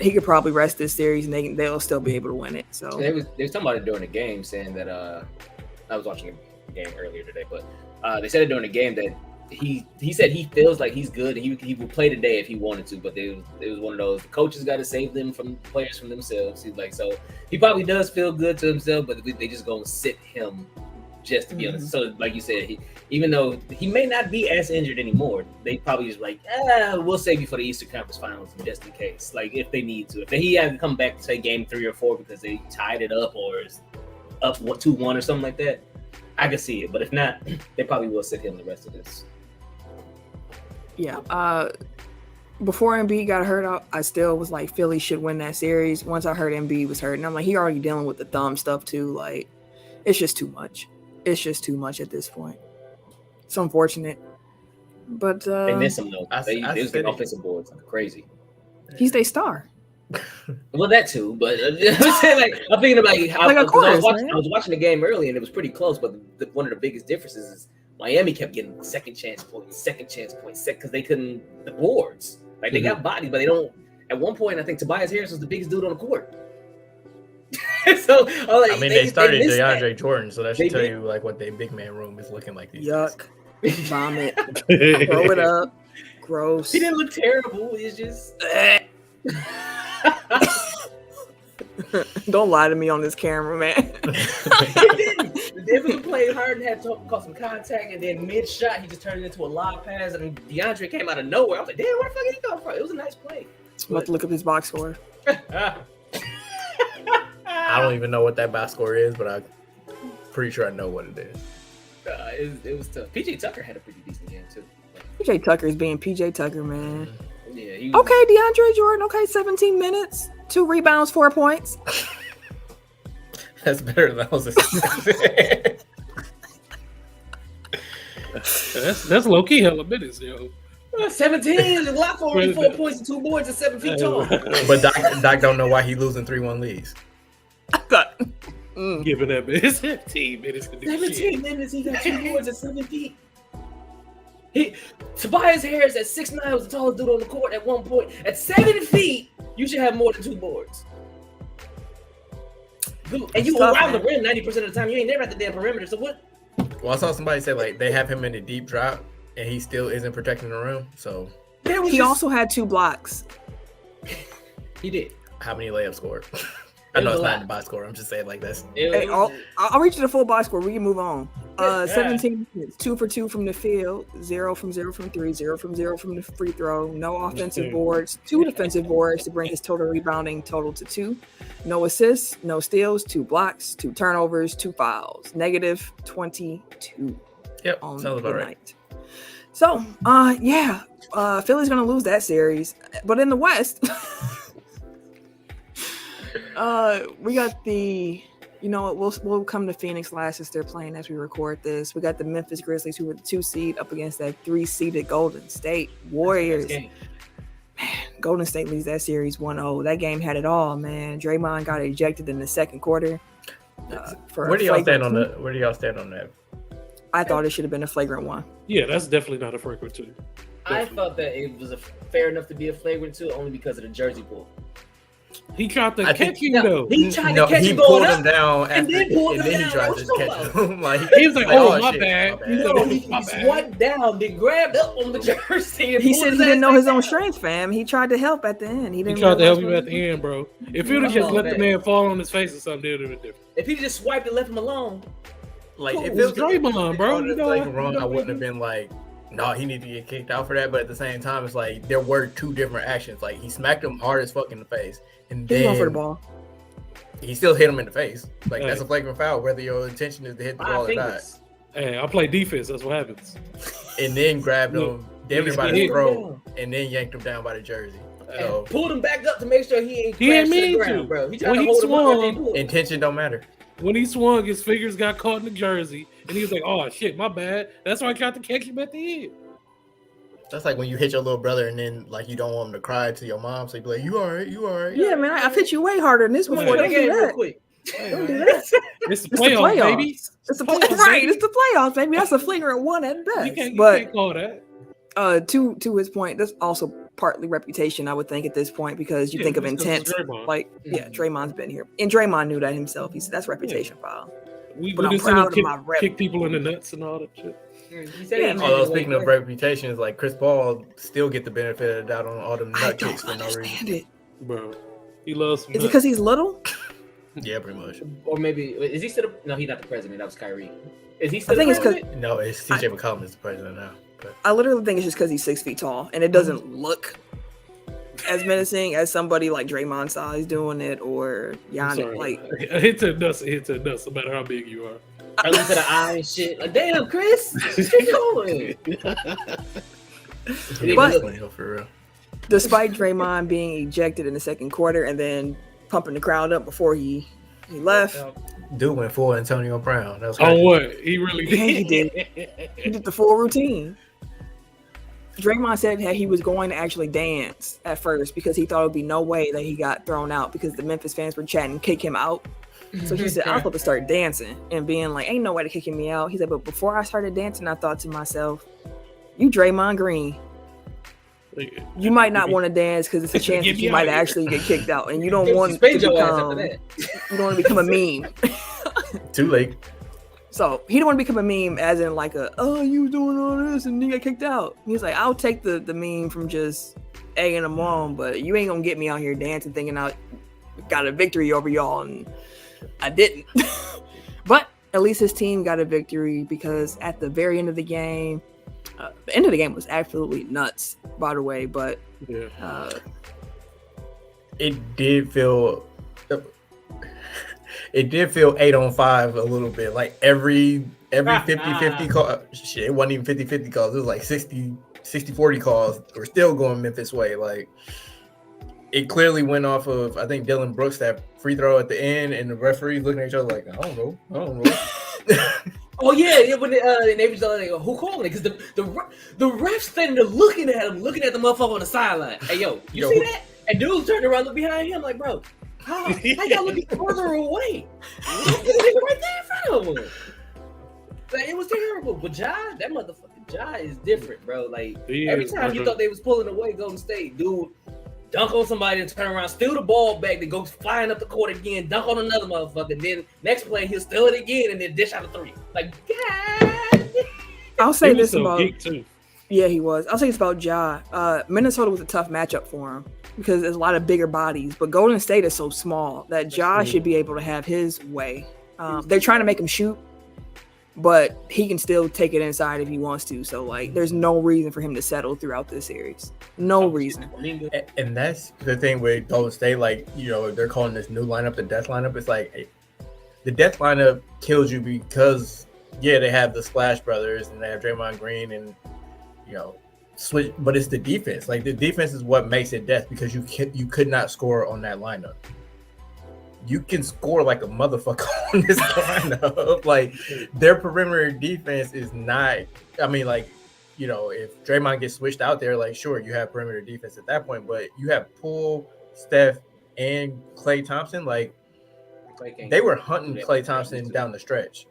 he could probably rest this series and they'll still be able to win it. So they was talking about it during the game, saying that I was watching a game earlier today, but they said it during the game that he said he feels like he's good and he would play today if he wanted to, but it was one of those, the coaches got to save them from players from themselves. He's like, so he probably does feel good to himself, but they just gonna sit him just to be honest. So like you said, even though he may not be as injured anymore, they probably just like, we'll save you for the Eastern Conference Finals just in case, like if they need to. If he had to come back to say game 3 or 4 because they tied it up or is up 2-1 or something like that, I could see it. But if not, they probably will sit him the rest of this. Yeah. Before Embiid got hurt, I still was like, Philly should win that series. Once I heard Embiid was hurt, and I'm like, he already dealing with the thumb stuff too. Like, it's just too much. It's just too much at this point. It's unfortunate. But they miss him though. They was getting offensive boards like crazy. He's their star. Well, that too, but I'm thinking about I was watching the game early and it was pretty close. But one of the biggest differences is Miami kept getting second chance points, because they couldn't the boards. Like they got bodied, but they don't. At one point, I think Tobias Harris was the biggest dude on the court. So they started DeAndre Jordan, so that should tell you like what their big man room is looking like. Yuck, vomit, throw it up, gross. He didn't look terrible. It's just Don't lie to me on this camera, man. He didn't. The difference played hard and had to cause some contact, and then mid shot he just turned it into a lob pass, and DeAndre came out of nowhere. I was like, damn, where the fuck did he come from? It was a nice play. I'm about to look up his box score. I don't even know what that box score is, but I'm pretty sure I know what it is. It was tough. PJ Tucker had a pretty decent game too. PJ Tucker is being PJ Tucker, man. Yeah. He was, Okay, DeAndre Jordan. Okay, 17 minutes, 2 rebounds, 4 points. That's better than I was expecting. That's low key hella minutes, yo. 17 is a lot for only 4 points and 2 boards and 7 feet tall. But Doc don't know why he losing 3-1 leads. I thought. Giving that man 17 minutes to do 17 shit. minutes, he got 2 boards and 7 feet. Tobias Harris at 6'9" was the tallest dude on the court at one point. At 7 feet, you should have more than 2 boards. And you around the rim 90% of the time. You ain't never at the damn perimeter. So what? Well, I saw somebody say like they have him in a deep drop and he still isn't protecting the rim. So He also had 2 blocks. He did. how many layups scored? I know it's not in the box score. I'm just saying like this. Hey, I'll reach you the full box score. We can move on. 17 minutes, 2 for 2 from the field, 0 from 0 from 3, 0 from 0 from the free throw, no offensive boards, 2 defensive boards to bring his total rebounding total to 2, no assists, no steals, 2 blocks, 2 turnovers, 2 fouls, negative 22. Yep, on sounds about the right. night. So, Philly's gonna lose that series, but in the West, we got the. You know what? We'll come to Phoenix last as they're playing as we record this. We got the Memphis Grizzlies, who were the 2 seed, up against that 3-seeded Golden State Warriors. Man, Golden State leads that series 1-0. That game had it all, man. Draymond got ejected in the second quarter. Where do y'all stand on that? Where do y'all stand on that? I thought it should have been a flagrant 1. Yeah, that's definitely not a flagrant 2. I thought that it was fair enough to be a flagrant 2 only because of the jersey pull. He tried to catch him though. He tried to catch he him pulled going him up, down and then pulled him he down. tried What to you catch talking him. Like, he was like, "Oh, my shit, bad." my No, he My bad. swiped down, then grabbed up on the jersey. And He pulled said his he didn't ass know back his own down. strength, fam. He tried to help at the end. He He didn't tried to help realize him at the end, bro. If he'd have just let the man fall on his face or something, it would have been different. If he just swiped and left him alone, Like Cool. if It was it Draymond, bro. You know, wrong, I wouldn't have been like, no, he needed to get kicked out for that. But at the same time, it's like there were 2 different actions. Like he smacked him hard as fuck in the face, and he's going for the then ball. he still hit him in the face. Like Hey. that's a flagrant foul, whether your intention is to hit the 5 ball or not. fingers. Hey, I play defense. That's what happens. And then grabbed him, damn near by He the hit. throat, and then yanked him down by the jersey. So Pulled him back up to make sure he ain't He ain't crashed to the mean ground, to. bro. He tried When to he hold him up after he swung, pulled him. intention don't matter. When he swung, his fingers got caught in the jersey, and he was like, "Oh shit, my bad." That's why I tried to catch him at the end. That's like when you hit your little brother and then like you don't want him to cry to your mom, so you be like, "You all right? You all right?" Yeah, man, I've hit you way harder than this before. Win the Don't do game real that. quick. Don't do that. It's the It's the playoffs, playoffs. baby. It's the Playoffs, right. baby. It's the playoffs, baby. That's a flagrant 1 at You best. can't But call that. to his point, that's also partly reputation, I would think, at this point, because you Yeah, think of just 'cause intent. it's Draymond. Like, yeah, Draymond's been here, and Draymond knew that himself. He said that's reputation foul. We But I'm just seen proud him of my rep. kick people in the nuts and all that shit. He said Yeah, he man. Although speaking of reputations, like Chris Paul still get the benefit of the doubt on all them I nut don't kicks for no understand reason. it. Bro, he loves some Is it nuts. because he's little? Yeah, pretty much. Or maybe is he still? No, he's not the president. That was Kyrie. Is he still? I think it's the 'cause- president? No, it's CJ McCollum is the president now. But I literally think it's just because he's 6 feet tall, and it doesn't look as menacing as somebody like Draymond size doing it, or I'm Giannis. sorry. Like, a hit to the nuts, a hit to the nuts, no matter how big you are. I look to the eye and shit. Like, damn, Chris, keep going. But for real. despite Draymond being ejected in the second quarter and then pumping the crowd up before he left, Dude went full Antonio Brown. That was Oh, crazy. what? He really did. Yeah, he he did the full routine. Draymond said that he was going to actually dance at first because he thought it would be no way that he got thrown out because the Memphis fans were chatting, kick him out. So he said, I was about to start dancing and being like, ain't no way to kicking me out. He said, but before I started dancing, I thought to myself, you Draymond Green. You might not want to dance because it's a chance Get that me you out might of here. actually get kicked out, and you don't They want to suspend your ass after become, that. you don't want to become a meme. Too late. So he don't want to become a meme, as in like a, oh, you doing all this and you got kicked out. He's like, I'll take the meme from just egging them on, but you ain't gonna get me out here dancing, thinking out got a victory over y'all, and I didn't. But at least his team got a victory because at the very end of the game, the end of the game was absolutely nuts, by the way. But it did feel 8-on-5 a little bit. Like every 50-50 call. Shit, it wasn't even 50-50 calls. It was like 60-40 calls. We're still going Memphis way. Like it clearly went off of, I think, Dylan Brooks, that free throw at the end, and the referees looking at each other like, I don't know. Oh yeah, when they was like, who called it? Because the refs standing there looking at him, looking at the motherfucker on the sideline. Hey yo, you see that? And dude turned around, looked behind him, like, bro, how y'all looking further away? Right there in front of him. Like, it was terrible. But that motherfucking is different, bro. Like every time you thought they was pulling away, Golden State, dude, dunk on somebody and turn around, steal the ball back, then go flying up the court again, dunk on another motherfucker, and then next play he'll steal it again and then dish out a three. Like, God. I'll say this about too. Yeah, he was. I'll say this about Ja. Minnesota was a tough matchup for him because there's a lot of bigger bodies, but Golden State is so small that Ja should be able to have his way. They're trying to make him shoot, but he can still take it inside if he wants to. So, like, there's no reason for him to settle throughout this series. No reason. And that's the thing with Golden State. Like, you know, they're calling this new lineup the death lineup. It's like the death lineup kills you because, yeah, they have the Splash Brothers and they have Draymond Green and, you know, switch. But it's the defense. Like, the defense is what makes it death because you could not score on that lineup. You can score like a motherfucker on this lineup. Like, their perimeter defense is not. I mean, like, you know, if Draymond gets switched out there, like, sure, you have perimeter defense at that point, but you have Poole, Steph, and Klay Thompson. Like, they were hunting Klay Thompson down the stretch.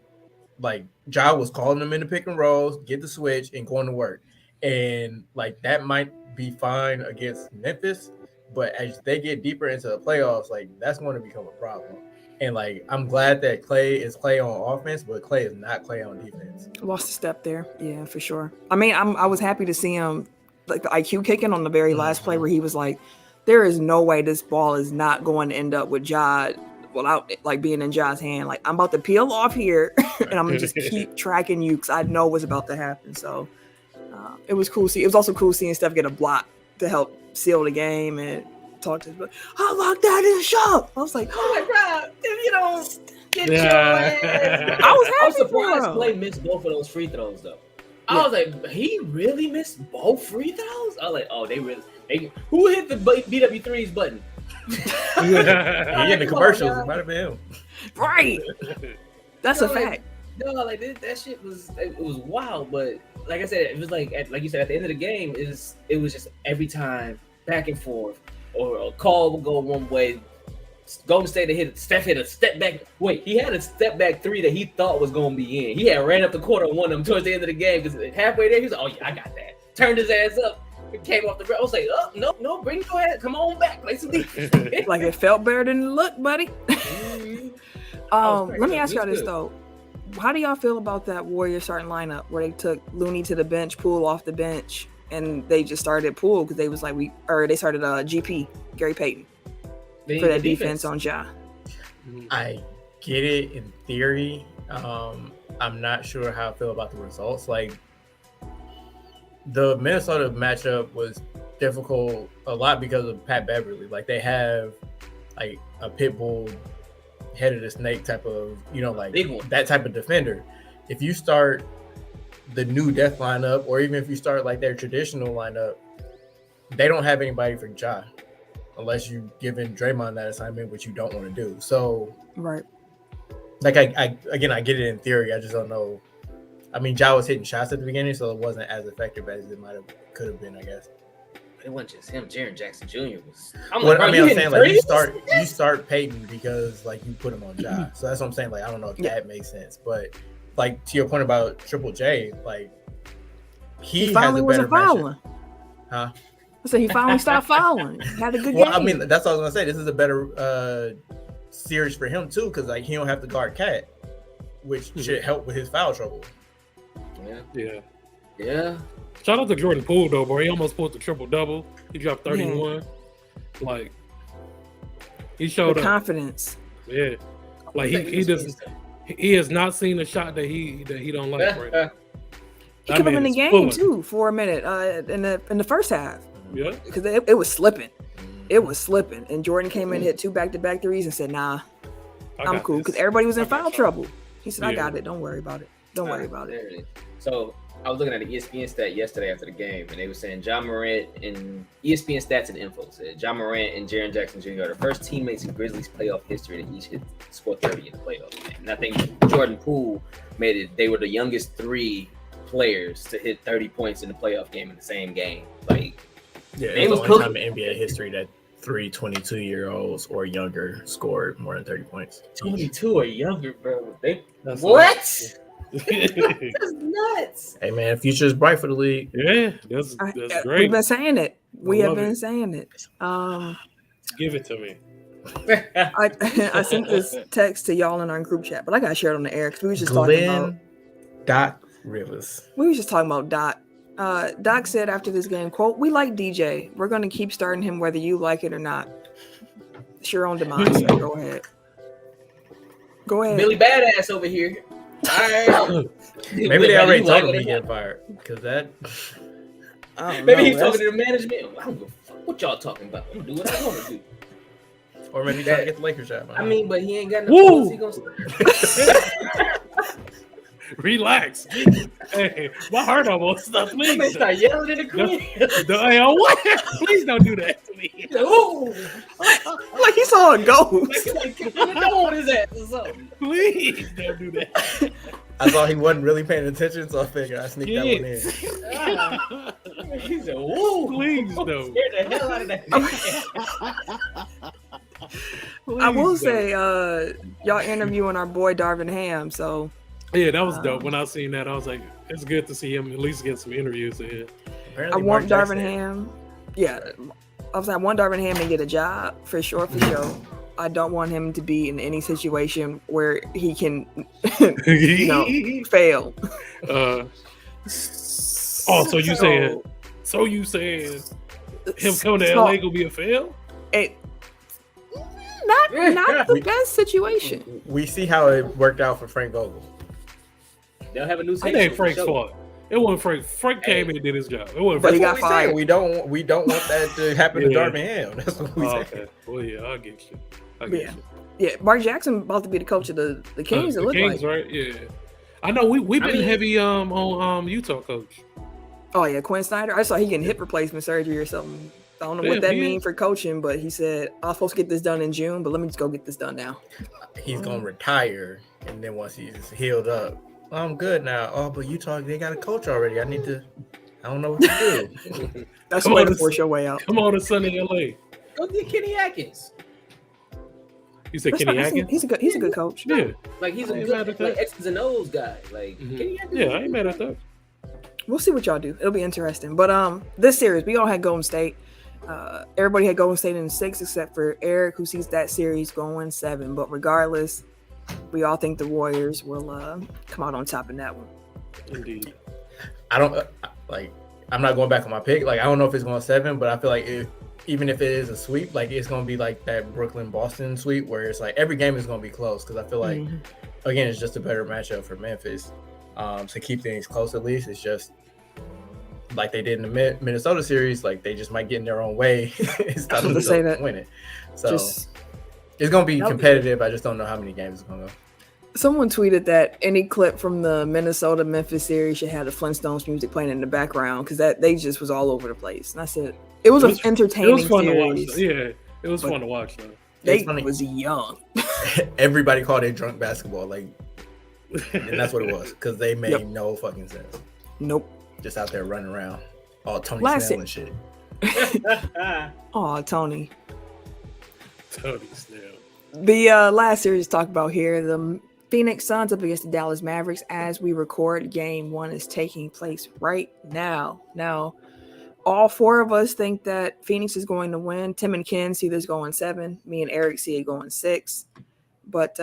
Like, Ja was calling them in the pick and rolls, get the switch, and going to work. And, like, that might be fine against Memphis. But as they get deeper into the playoffs, like, that's going to become a problem. And, like, I'm glad that Klay is Klay on offense, but Klay is not Klay on defense. Lost a step there. Yeah, for sure. I mean, I was happy to see him, like, the IQ kicking on the very last play where he was like, there is no way this ball is not going to end up with Ja without, like, being in Ja's hand. Like, I'm about to peel off here, and I'm going to just keep tracking you because I know what's about to happen. So it was cool. It was also cool seeing Steph get a block to help seal the game and talk to his brother. I locked that in the shop. I was like, oh my God, if you don't get your ass. I was surprised Klay missed both of those free throws though. I was like, he really missed both free throws? I was like, oh, who hit the BW3's button? He in the commercials. It might have been him. Right. That's a fact. No, like that shit was wild, but like I said, it was like you said, at the end of the game, it was just every time back and forth, or a call would go one way. Golden State Steph hit a step back. Wait, he had a step back three that he thought was gonna be in. He had ran up the court on one of them towards the end of the game because halfway there he was like, oh yeah, I got that. Turned his ass up. Came off the ground. I was like, oh no, bring your ass. Come on back, play some defense. Like it felt better than it looked, buddy. Let me ask y'all this though. How do y'all feel about that Warriors starting lineup where they took Looney to the bench, Poole off the bench, and they just started Poole because they was like they started GP, Gary Payton, for that defense on Ja. I get it in theory. I'm not sure how I feel about the results. Like, the Minnesota matchup was difficult a lot because of Pat Beverly. Like, they have like a pit bull, head of the snake type of, you know, like that type of defender. If you start the new death lineup, or even if you start like their traditional lineup, they don't have anybody for Ja unless you give in Draymond that assignment, which you don't want to do. So, right. Like, I get it in theory. I just don't know. I mean, Ja was hitting shots at the beginning, so it wasn't as effective as it could have been, I guess. It wasn't just him. Jaren Jackson Jr. was. I'm saying, like, you start Peyton because, like, you put him on Ja. So that's what I'm saying. Like, I don't know if that makes sense, but like, to your point about Triple J, like, he finally wasn't fouling. Huh? I said he finally stopped fouling. Had a good game. I mean, that's what I was gonna say. This is a better series for him too, because like he don't have to guard Cat, which should help with his foul trouble. Yeah. Shout out to Jordan Poole though, bro. He almost pulled the triple double. He dropped 31. Like, He showed The up. confidence. Yeah, like he doesn't. He has not seen a shot that he don't like right now. He kept him in the game too for a minute in the first half. Yeah, because it was slipping. It was slipping, and Jordan came in, hit 2 back-to-back threes, and said, "Nah, I'm cool." Because everybody was in foul trouble. He said, "I got it. Don't worry about it. Don't worry about it." So I was looking at an ESPN stat yesterday after the game, and they were saying Ja Morant and ESPN stats and info said Ja Morant and Jaren Jackson Jr. are the first teammates in Grizzlies playoff history to each score 30 in the playoffs. And I think Jordan Poole made it. They were the youngest 3 players to hit 30 points in the playoff game in the same game. Like, yeah, it was the only time in NBA history that 3 22-year-olds or younger scored more than 30 points. 22 or younger, bro. That's That's nuts. Hey man, future is bright for the league. Yeah, that's great. We've been saying it. We have been saying it. Give it to me. I sent this text to y'all in our group chat, but I got to share it on the air because we were just talking about Doc Rivers. We were just talking about Doc. Doc said after this game, quote, "We like DJ. We're going to keep starting him whether you like it or not. It's your own demise. So go ahead. Go ahead." Billy Badass over here. All right. Maybe they already told him he get fired because that. Maybe he's talking to the management. I don't give a fuck what y'all talking about. I'm gonna do what I want to do. Or maybe he's trying to get the Lakers job. I mean, but he ain't got no. He gonna Relax. Hey, my heart almost stopped. Please. They start yelling in the crib. Hey, what? Please don't do that to me. Ooh. Like he saw a ghost. Like, on his ass or something. Please don't do that. I thought he wasn't really paying attention, so I figured I sneaked that one in. He said, "Whoa, please don't." Scared the hell out of that. I will say, y'all interviewing our boy Darvin Ham, so. Yeah, that was dope. When I seen that, I was like, it's good to see him at least get some interviews in. I want Darvin Ham. Yeah, I was like, I want Darvin Ham to get a job for sure. I don't want him to be in any situation where he can, fail. So you saying him coming to LA gonna be a fail? Not the best situation. We see how it worked out for Frank Vogel. They'll have a new. It ain't Frank's fault. It wasn't Frank. Frank came in and did his job. It wasn't. But he got fired. We don't want that to happen to Darvin Ham. That's what we say. Okay. Well, yeah, I get you. Yeah, Mark Jackson about to be the coach of the Kings. The Kings, right? Yeah. I know we've been heavy on Utah coach. Oh yeah, Quinn Snyder. I saw he getting hip replacement surgery or something. I don't know what that means for coaching, but he said I was supposed to get this done in June, but let me just go get this done now. He's gonna retire, and then once he's healed up, I'm good now. Oh, but Utah, they got a coach already. I don't know what to do. That's the way to force your way out. Come on to sunny LA. Go get Kenny Atkins. You said Kenny Atkins? He's a good coach. Yeah. Like he's a good X's and O's guy. Like Kenny Atkins. Yeah, I ain't mad at that. We'll see what y'all do. It'll be interesting. But this series, we all had Golden State. Everybody had Golden State in 6 except for Eric, who sees that series going 7. But regardless, we all think the Warriors will come out on top in that one. Indeed. I don't I'm not going back on my pick. Like I don't know if it's going 7, but I feel like even if it is a sweep, like it's going to be like that Brooklyn-Boston sweep where it's like every game is going to be close because I feel like again it's just a better matchup for Memphis to keep things close. At least it's just like they did in the Minnesota series, like they just might get in their own way instead of win it. So it's going to be competitive. I just don't know how many games it's going to go. Someone tweeted that any clip from the Minnesota-Memphis series should have the Flintstones music playing in the background because that they just was all over the place. And I said it was an entertaining. It was fun series, to watch. Yeah, it was fun to watch though. They was young. Everybody called it drunk basketball, like, and that's what it was because they made no fucking sense. Nope. Just out there running around, all Tony Snell and shit. Oh, Tony. Tony Snell. The last series to talk about here, the Phoenix Suns up against the Dallas Mavericks. As we record, Game 1 is taking place right now. Now, all 4 of us think that Phoenix is going to win. Tim and Ken see this going 7. Me and Eric see it going 6. But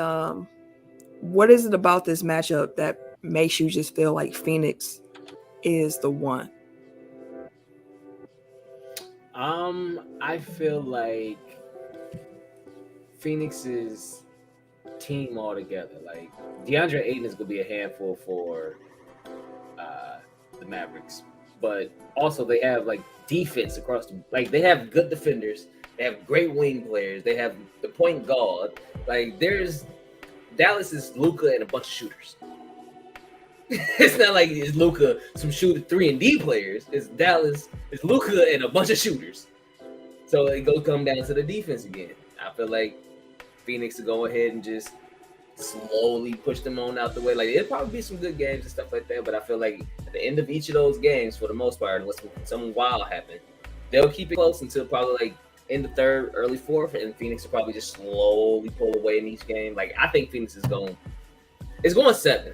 what is it about this matchup that makes you just feel like Phoenix is the one? I feel like Phoenix's team altogether. Like DeAndre Ayton is gonna be a handful for the Mavericks, but also they have like defense across the like they have good defenders, they have great wing players, they have the point guard. Like there's Dallas is Luka and a bunch of shooters. It's not like it's Luka some shooter 3-and-D players. It's Dallas, it's Luka and a bunch of shooters. So it goes come down to the defense again. I feel like Phoenix to go ahead and just slowly push them on out the way. Like it'll probably be some good games and stuff like that, but I feel like at the end of each of those games, for the most part, unless something wild happen, they'll keep it close until probably like in the third, early fourth, and Phoenix will probably just slowly pull away in each game. Like I think Phoenix is going 7.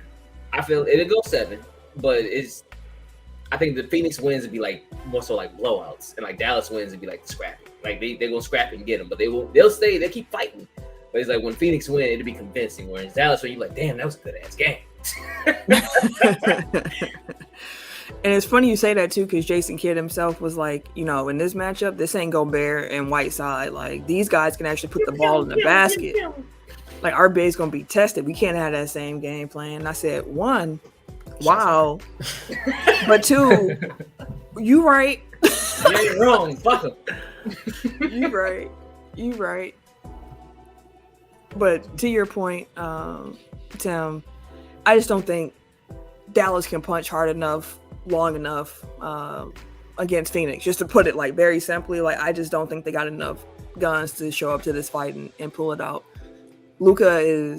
I feel it'll go 7, but I think the Phoenix wins would be like more so like blowouts, and like Dallas wins would be like scrappy. Like they're gonna scrap and get them, but they'll stay. They keep fighting. But it's like when Phoenix win, it'll be convincing. Whereas Dallas, where you're like, damn, that was a good ass game. And it's funny you say that too, because Jason Kidd himself was like, in this matchup, this ain't Gobert and Whiteside. Like these guys can actually put the ball in the basket. Like our big's gonna be tested. We can't have that same game plan. And I said, 1, wow, but 2, you right. You ain't wrong. Fuck him. You right. But to your point, Tim, I just don't think Dallas can punch hard enough, long enough against Phoenix. Just to put it like very simply, like I just don't think they got enough guns to show up to this fight and pull it out. Luka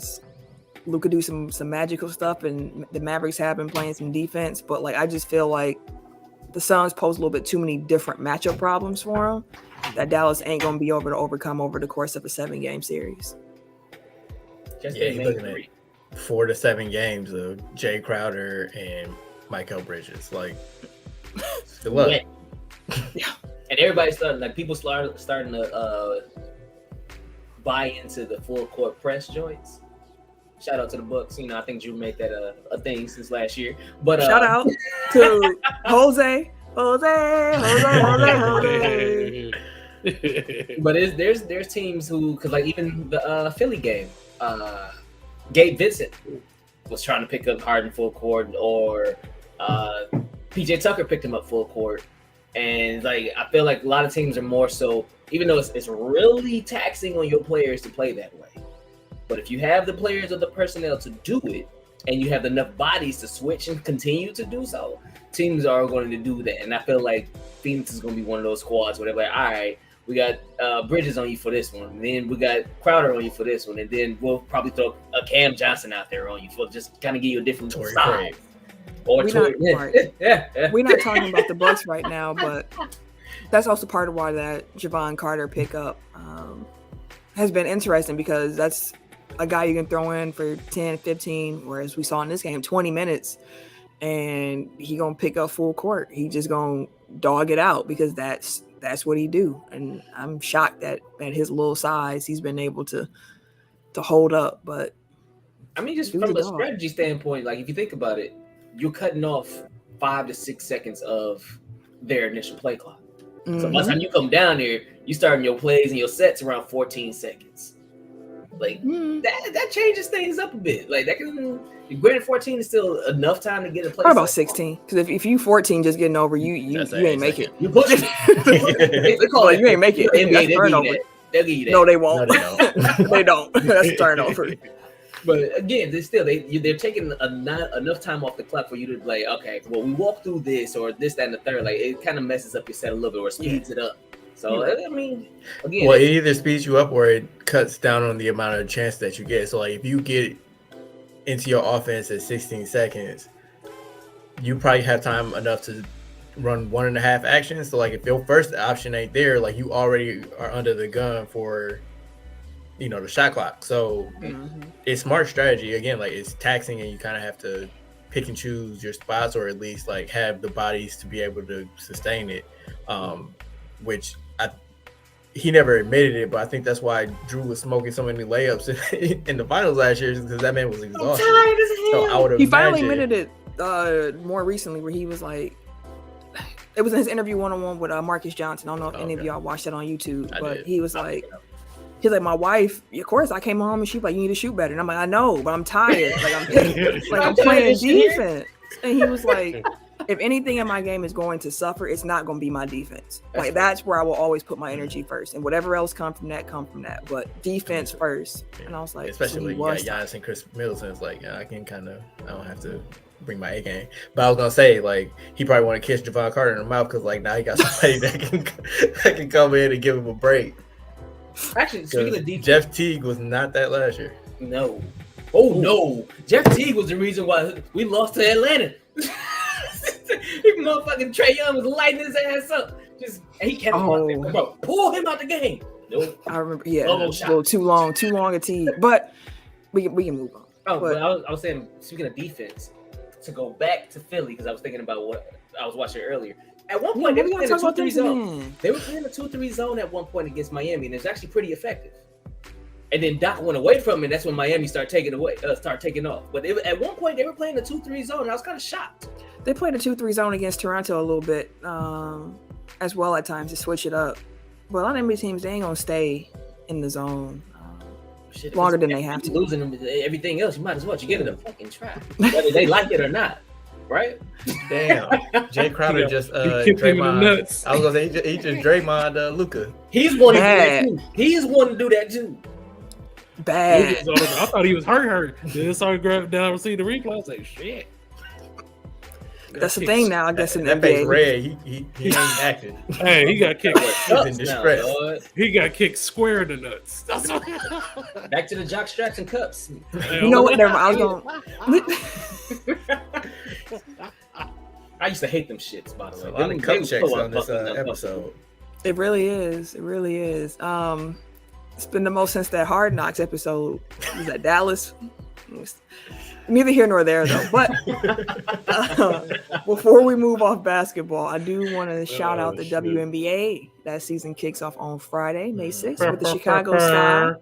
do some magical stuff, and the Mavericks have been playing some defense, but like I just feel like the Suns pose a little bit too many different matchup problems for them that Dallas ain't gonna be able to overcome over the course of a 7-game series. You're looking at 4 to 7 games of Jay Crowder and Mikal Bridges. Like, good luck. Yeah. And everybody's starting to buy into the full court press joints. Shout out to the Bucks. I think Drew made that a thing since last year. But shout out to Jose. But there's teams who, because like even the Philly game, Gabe Vincent was trying to pick up Harden full court, or PJ Tucker picked him up full court, and like I feel like a lot of teams are more so, even though it's really taxing on your players to play that way. But if you have the players or the personnel to do it, and you have enough bodies to switch and continue to do so, teams are going to do that. And I feel like Phoenix is going to be one of those squads where they're like, all right, we got Bridges on you for this one, and then we got Crowder on you for this one, and then we'll probably throw a Cam Johnson out there on you for just kind of give you a different style. We're not talking about the Bucks right now, but that's also part of why that Javon Carter pickup has been interesting, because that's a guy you can throw in for 10, 15, whereas we saw in this game 20 minutes, and he gonna pick up full court. He just gonna dog it out, because that's what he do. And I'm shocked that at his little size he's been able to hold up. But I mean, just from a strategy standpoint, like if you think about it, you're cutting off 5 to 6 seconds of their initial play clock. Mm-hmm. So by the time you come down there, you starting your plays and your sets around 14 seconds. Like that changes things up a bit. Like that can, granted, 14 is still enough time to get a play. How about 16? Because if you 14 just getting over, you ain't make it. You push it. They call it. You ain't make it. NBA, they'll give you that. No, they won't. No, they don't. They don't. That's a turnover. But again, they're taking enough time off the clock for you to be like, okay, well, we walk through this or this, that, and the third. Like it kind of messes up your set a little bit or speeds it up. So I mean, again, well, it either speeds you up or it cuts down on the amount of chance that you get. So like if you get into your offense at 16 seconds, you probably have time enough to run 1.5 actions. So like if your first option ain't there, like you already are under the gun for the shot clock. So it's smart strategy. Again, like it's taxing and you kind of have to pick and choose your spots, or at least like have the bodies to be able to sustain it. Which he never admitted it, but I think that's why Drew was smoking so many layups in the finals last year, because that man was exhausted. I'm tired as hell. So I would he finally admitted it more recently, where he was like, it was in his interview one-on-one with Marcus Johnson. I don't know if any of y'all watched that on YouTube, but he was like, He's like, my wife, of course, I came home and she's like, you need to shoot better. And I'm like, I know, but I'm tired. Like, I'm playing defense. And he was like, if anything in my game is going to suffer, it's not going to be my defense. Like, that's where I will always put my energy first. And whatever else come from that. But defense first. And I was like, especially when you got Giannis and Chris Middleton, it's like, I don't have to bring my A game. But I was gonna say, like, he probably want to kiss Javon Carter in the mouth because, like, now he got somebody that can come in and give him a break. Actually, speaking of defense, Jeff Teague was not that last year. No. Oh no, Jeff Teague was the reason why we lost to Atlanta. Motherfucking Trae Young was lighting his ass up. He kept him out there. Bro, pull him out the game. Nope. I remember, a little too long a Teague. But we can move on. But I was saying, speaking of defense, to go back to Philly, because I was thinking about what I was watching earlier. At one point, they were playing a 2-3 zone. They were playing a 2-3 zone at one point against Miami, and it's actually pretty effective. And then Doc went away from it. That's when Miami started taking off. But at one point, they were playing a 2-3 zone, and I was kind of shocked. They played a 2-3 zone against Toronto a little bit as well at times to switch it up. But a lot of NBA teams, they ain't going to stay in the zone longer than they have to. Losing everything else, you might as well. You get in a fucking trap, whether they like it or not. Right? Damn. Jay Crowder just Draymond. Nuts. I was gonna say he just Draymond Luka. He's one to do that too. He's one to do that too. Bad. I thought he was hurt. Then started grabbing down, received the replay. I was like, shit. That's the thing now, I guess, in the NBA. Face red. He ain't acting. Hey, he got kicked. He's in distress. He got kicked square in the nuts. Back to the jock straps and cups. You know what? I was going. I used to hate them shits, by the way. A lot of cup checks on this episode. It really is. It really is. It's been the most since that Hard Knocks episode. Was that Dallas? Neither here nor there, though. But before we move off basketball, I do want to shout out the WNBA. That season kicks off on Friday, May 6th, with the Chicago Sky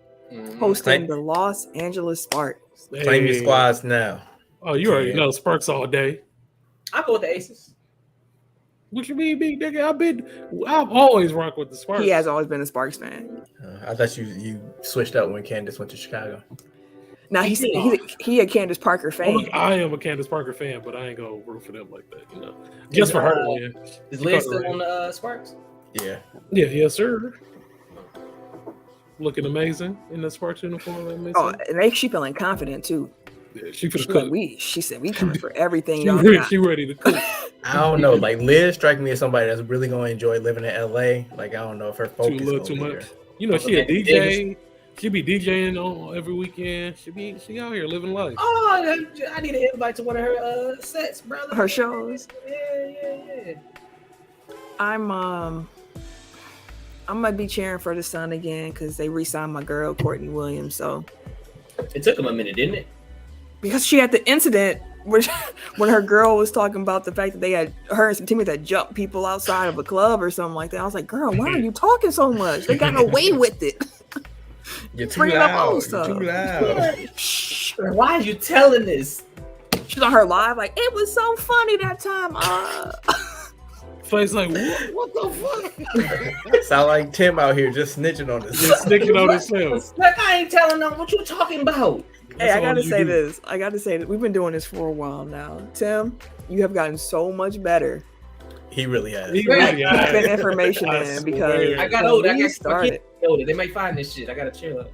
hosting the Los Angeles Sparks. Claim your squads now. Oh, you already know Sparks all day. I go with the Aces. What you mean, big nigga? I've always rocked with the Sparks. He has always been a Sparks fan. I thought you switched up when Candace went to Chicago. Now he a Candace Parker fan. Look, I am a Candace Parker fan, but I ain't gonna root for them like that, you know. Just for her, yeah. Is Liz still on the Sparks? Yeah. Yeah, yes, sir. Looking amazing in the Sparks uniform. And she feeling confident too. Yeah, she cook. She said we coming for everything. She ready to cook. I don't know. Like Liz strike me as somebody that's really gonna enjoy living in LA. Like I don't know if her focus is too much. You know, she a DJ. She be DJing on every weekend. She out here living life. Oh, I need an invite to one of her sets, brother. Her shows. Yeah. I'm gonna be cheering for the Sun again because they re-signed my girl Courtney Williams. So it took them a minute, didn't it? Because she had the incident when her girl was talking about the fact that they had her and some teammates that jumped people outside of a club or something like that. I was like, girl, why are you talking so much? They got away with it. You're too loud. You're too loud. Why are you telling this? She's on her live like, it was so funny that time. Face like, what the fuck? Sound like Tim out here just snitching on this. Just snitching on himself. Like I ain't telling them what you talking about. Hey, I gotta say this. We've been doing this for a while now. Tim, you have gotten so much better. He really has. Put information in because I got older. I got started. Older. They may find this shit. I gotta chill up.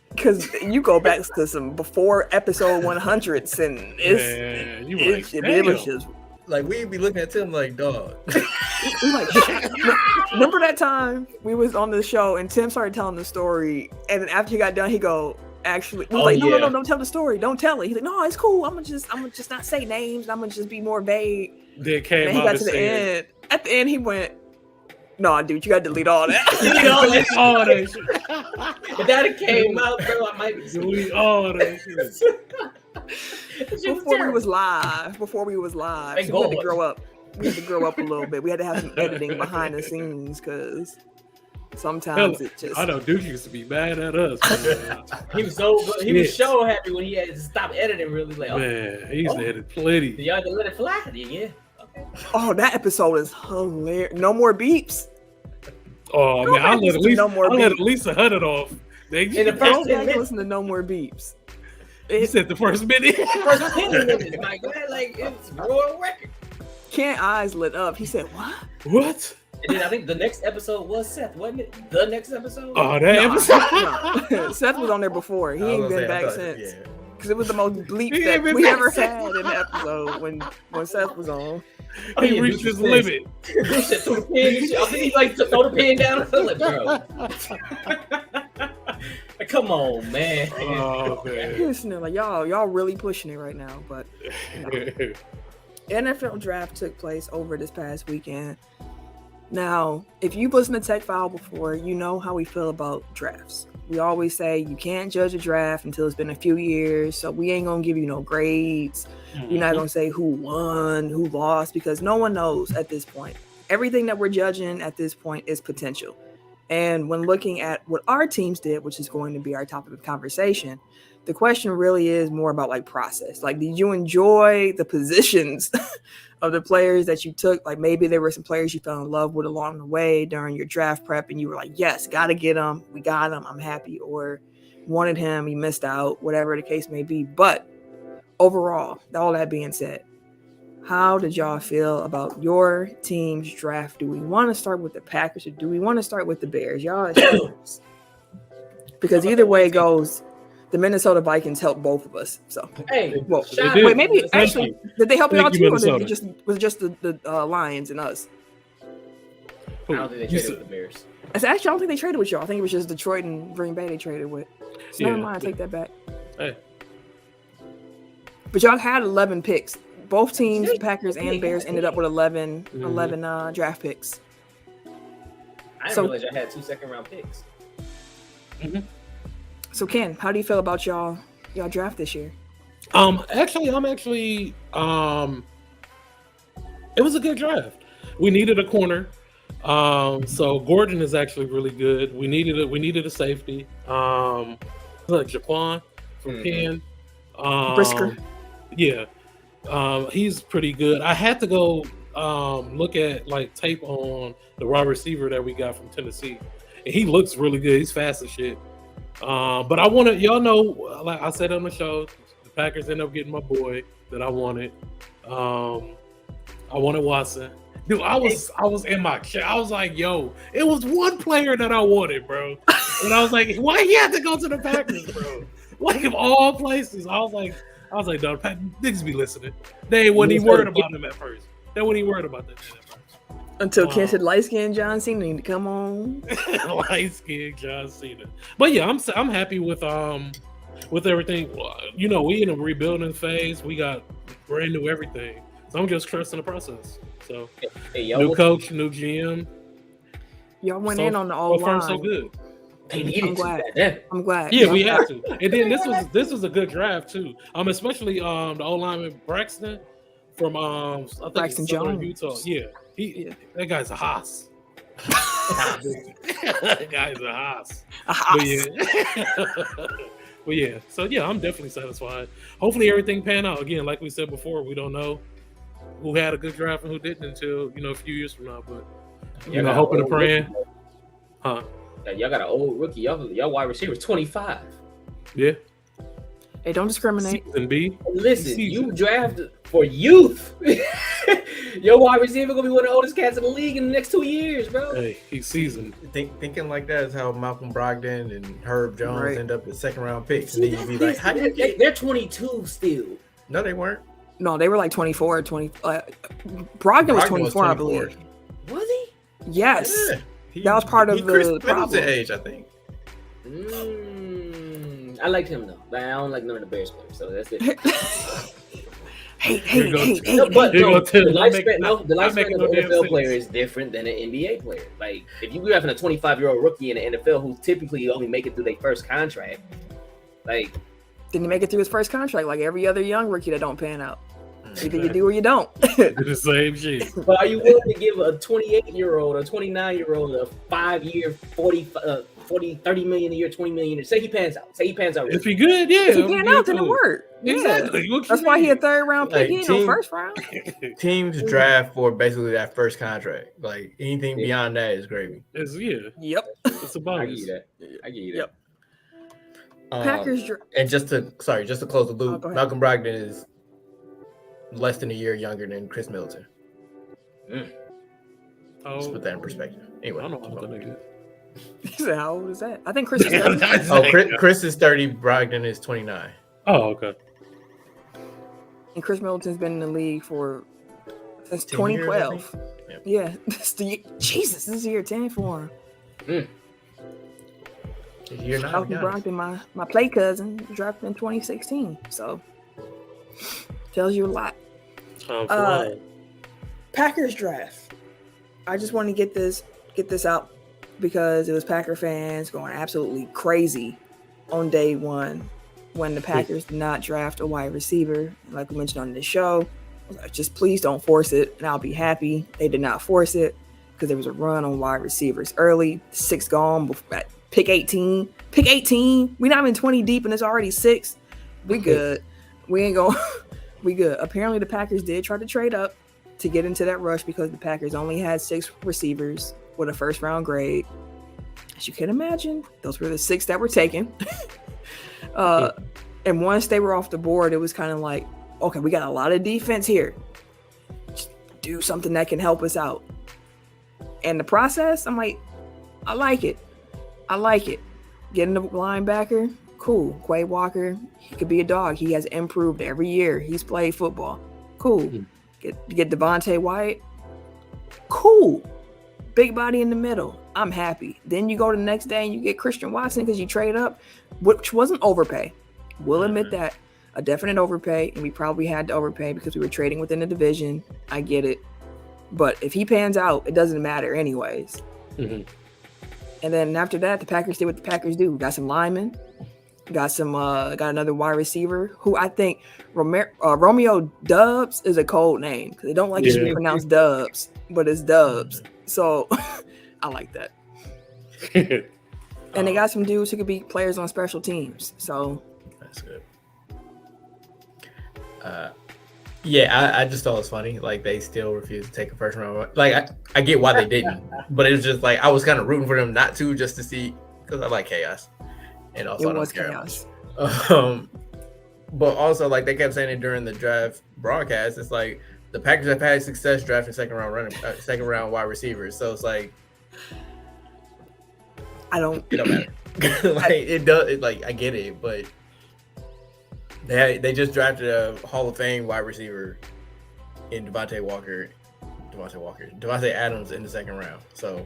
Because you go back to some before episode 100s and it was just like we'd be looking at Tim like, dog. Like, remember that time we was on the show and Tim started telling the story, and then after he got done, he go, actually, no, don't tell the story, don't tell it. He's like, no, it's cool. I'm gonna just not say names. I'm gonna just be more vague. Then came he got to the end. At the end, he went, no, dude, you gotta delete all that. Delete all that shit. If that came out, bro, I might be delete all that shit. Before we was live, so we had to grow up. We had to grow up a little bit. We had to have some editing behind the scenes because sometimes it just. I know Duke used to be mad at us. He was so good. He was so happy when he had to stop editing. Really, like, man, he used to edit plenty. Y'all had to let it fly. Yeah. Okay. Oh, that episode is hilarious. No more beeps. Oh man, I let Lisa hunt it off In the first 10 minutes. Listen to No More Beeps. He said the first minute. First 10 minutes, my God, like it's world record. Kent's eyes lit up. He said, "What? What?" And then I think the next episode was Seth, wasn't it? The next episode? Oh, that episode. No. Seth was on there before. He ain't been back since. Because it was the most bleep He that ain't been we back ever since. had in the episode when Seth was on. He reached his limit. He said, throw the pen and shit. I think he like to throw the pen down. I'm like, bro. Like, come on, man. Oh man. Listening, like y'all really pushing it right now. But NFL draft took place over this past weekend. Now, if you've listened to Tech File before, you know how we feel about drafts. We always say you can't judge a draft until it's been a few years, so we ain't gonna give you no grades. You're not gonna say who won, who lost, because no one knows at this point. Everything that we're judging at this point is potential. And when looking at what our teams did, which is going to be our topic of conversation, the question really is more about like process. Like, did you enjoy the positions of the players that you took? Like, maybe there were some players you fell in love with along the way during your draft prep, and you were like, yes, got to get him. We got him. I'm happy. Or wanted him. He missed out, whatever the case may be. But overall, all that being said, how did y'all feel about your team's draft? Do we want to start with the Packers or do we want to start with the Bears? Y'all, because either way it goes, the Minnesota Vikings helped both of us. So, hey, well, did. maybe actually, did they help you out too, or Minnesota. was it just the Lions and us? I don't think they traded with the Bears. I said, actually, I don't think they traded with y'all. I think it was just Detroit and Green Bay they traded with. So never mind, I take that back. Hey. But y'all had 11 picks. Both teams, Packers and Bears, ended up with 11 draft picks. I didn't realize I had 2 second-round picks. Mm-hmm. So Ken, how do you feel about y'all draft this year? Actually, it was a good draft. We needed a corner. So Gordon is actually really good. We needed a safety. Like Jaquan from Penn. Brisker. Yeah. He's pretty good. I had to go look at like tape on the wide receiver that we got from Tennessee. And he looks really good. He's fast as shit. But I wanted, y'all know, like I said on the show, the Packers ended up getting my boy that I wanted. I wanted Watson. Dude, I was in my chair. I was like, yo, it was one player that I wanted, bro. And I was like, why he had to go to the Packers, bro? Like, of all places. I was like, no, niggas be listening. They wasn't even worried about him at first. They wasn't even worried about that at first. Until Ken said light-skinned John Cena need to come on. Light-skinned John Cena. But yeah, I'm happy with everything. You know, we in a rebuilding phase. We got brand new everything. So I'm just trusting the process. So new coach, new GM. Y'all went in on the all line. So good. I'm glad. Yeah, we had to. And then this was a good draft too. Especially the old lineman Braxton from I think Braxton Jones, Utah. Yeah. That guy's a hoss. That guy's a hoss. But yeah. So yeah, I'm definitely satisfied. Hopefully everything pan out. Again, like we said before, we don't know who had a good draft and who didn't until a few years from now. But hoping and praying. Huh? Y'all got an old rookie. Y'all wide receivers 25. Yeah. Hey, don't discriminate. Season B. Listen, you drafted for youth. Your wide receiver gonna be one of the oldest cats in the league in the next 2 years, bro. Hey, he's seasoned. Thinking like that is how Malcolm Brogdon and Herb Jones end up with second-round picks. And then you be like, they're 22 still. No, they weren't. No, they were like 24 or 20. Brogdon was 24, I believe. Was he? Yes. Yeah. That was part of the problem. Age, I think. I liked him though, but I don't like none of the Bears players, so that's it. Hey. The lifespan of the NFL player is different than an NBA player. Like, if you drafting a 25-year-old rookie in the NFL who typically only make it through their first contract, like, didn't he make it through his first contract like every other young rookie that don't pan out? Either you do or you don't. The same shit. But are you willing to give a 28-year-old or 29-year-old a 5-year, 30 million a year, 20 million a year? Say he pans out. If he good, yeah. If he pan out, then it work. Exactly. Yeah. That's why he a third-round pick. He ain't no first round. Teams draft for basically that first contract. Like, anything beyond that is gravy. Yep. It's a bonus. I get you that. Packers. And just to close the loop, go ahead. Malcolm Brogdon is less than a year younger than Chris Middleton. Just put that in perspective. Anyway, I don't know what the nigga He said, how old is that? I think Chris is 30. Chris is 30. Brogdon is 29. Oh, okay. And Chris Middleton's been in the league since 10 years, 2012. Yep. Yeah, Jesus, this is year 10 for him. Year 9. Malcolm Brogdon, my play cousin, drafted in 2016. So tells you a lot. Packers draft. I just want to get this out because it was Packer fans going absolutely crazy on day one when the Packers did not draft a wide receiver. Like we mentioned on this show, I was like, just please don't force it, and I'll be happy. They did not force it because there was a run on wide receivers early. 6 gone at pick 18. Pick 18. We're not even 20 deep, and it's already 6. We good. We ain't going. We good. Apparently, the Packers did try to trade up to get into that rush because the Packers only had 6 receivers with a first-round grade. As you can imagine, those were the 6 that were taken. And once they were off the board, it was kind of like, okay, we got a lot of defense here. Just do something that can help us out. And the process, I'm like, I like it. Getting the linebacker, cool. Quay Walker, he could be a dog. He has improved every year. He's played football. Cool. Get Devontae Wyatt. Cool. Big body in the middle. I'm happy. Then you go the next day and you get Christian Watson because you trade up, which wasn't overpay. We'll admit that. A definite overpay, and we probably had to overpay because we were trading within the division. I get it. But if he pans out, it doesn't matter anyways. And then after that, the Packers did what the Packers do. Got some linemen. Got another wide receiver who I think Romeo Dubs is a code name because they don't like it to be pronounced Dubs, but it's Dubs. So I like that. And they got some dudes who could be players on special teams. So that's good. I just thought it was funny. Like they still refuse to take a first round. Like I get why they didn't, but it was just like I was kind of rooting for them not to, just to see, because I like chaos. And also it was chaos. But also, like they kept saying it during the draft broadcast, it's like the Packers have had success drafting second round wide receivers. So it's like it don't matter. Like it does. Like I get it, but they just drafted a Hall of Fame wide receiver in Devontae Adams in the second round. So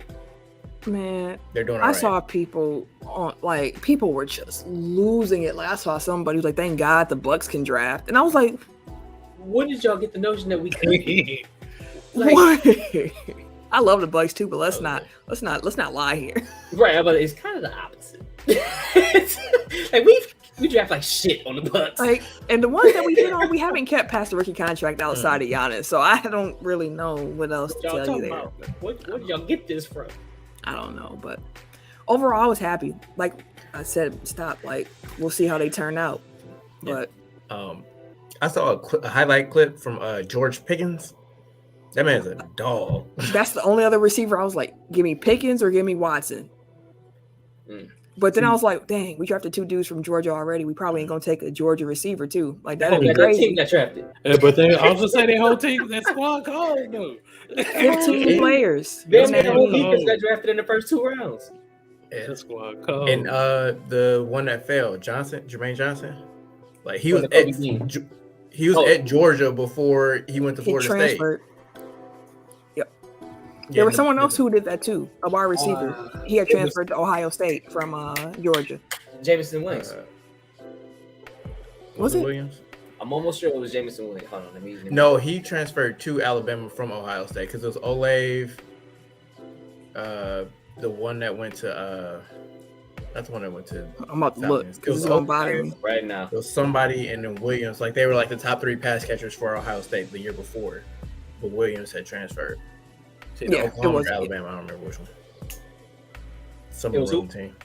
man, they're doing. I saw people were just losing it. Like I saw somebody who's like, "Thank God the Bucks can draft," and I was like, "When did y'all get the notion that we could?" What? I love the Bucks too, but let's not lie here. Right, but it's kind of the opposite. Like we draft like shit on the Bucks. Like, and the ones that we hit on, we haven't kept past the rookie contract outside of Giannis, so I don't really know what else to tell you there. Where did y'all get this from? I don't know, but overall, I was happy. Like I said, like we'll see how they turn out. But I saw a highlight clip from George Pickens. That man's a dog. That's the only other receiver I was like, give me Pickens or give me Watson. But then I was like, dang, we drafted 2 dudes from Georgia already. We probably ain't gonna take a Georgia receiver too. Like that'd be crazy. Team got drafted. But I was just saying their whole team, that squad called though. 15 players. Their whole defense got drafted in the first 2 rounds. Yeah. That squad called. And the one that fell, Jermaine Johnson, like he was at Georgia before he went to Florida State. There was someone else who did that too, a wide receiver. He had transferred to Ohio State from Georgia. Jameson Williams. Was it Williams? I'm almost sure it was Jameson Williams. Hold on, let me. No, he transferred to Alabama from Ohio State because it was Olave, the one that went to. That's the one that went to. I'm about to look because it's gonna bother me right now. It was somebody and then Williams, like they were like the top 3 pass catchers for Ohio State the year before, but Williams had transferred. Yeah, Oklahoma or Alabama. I don't remember which one. Some of the team.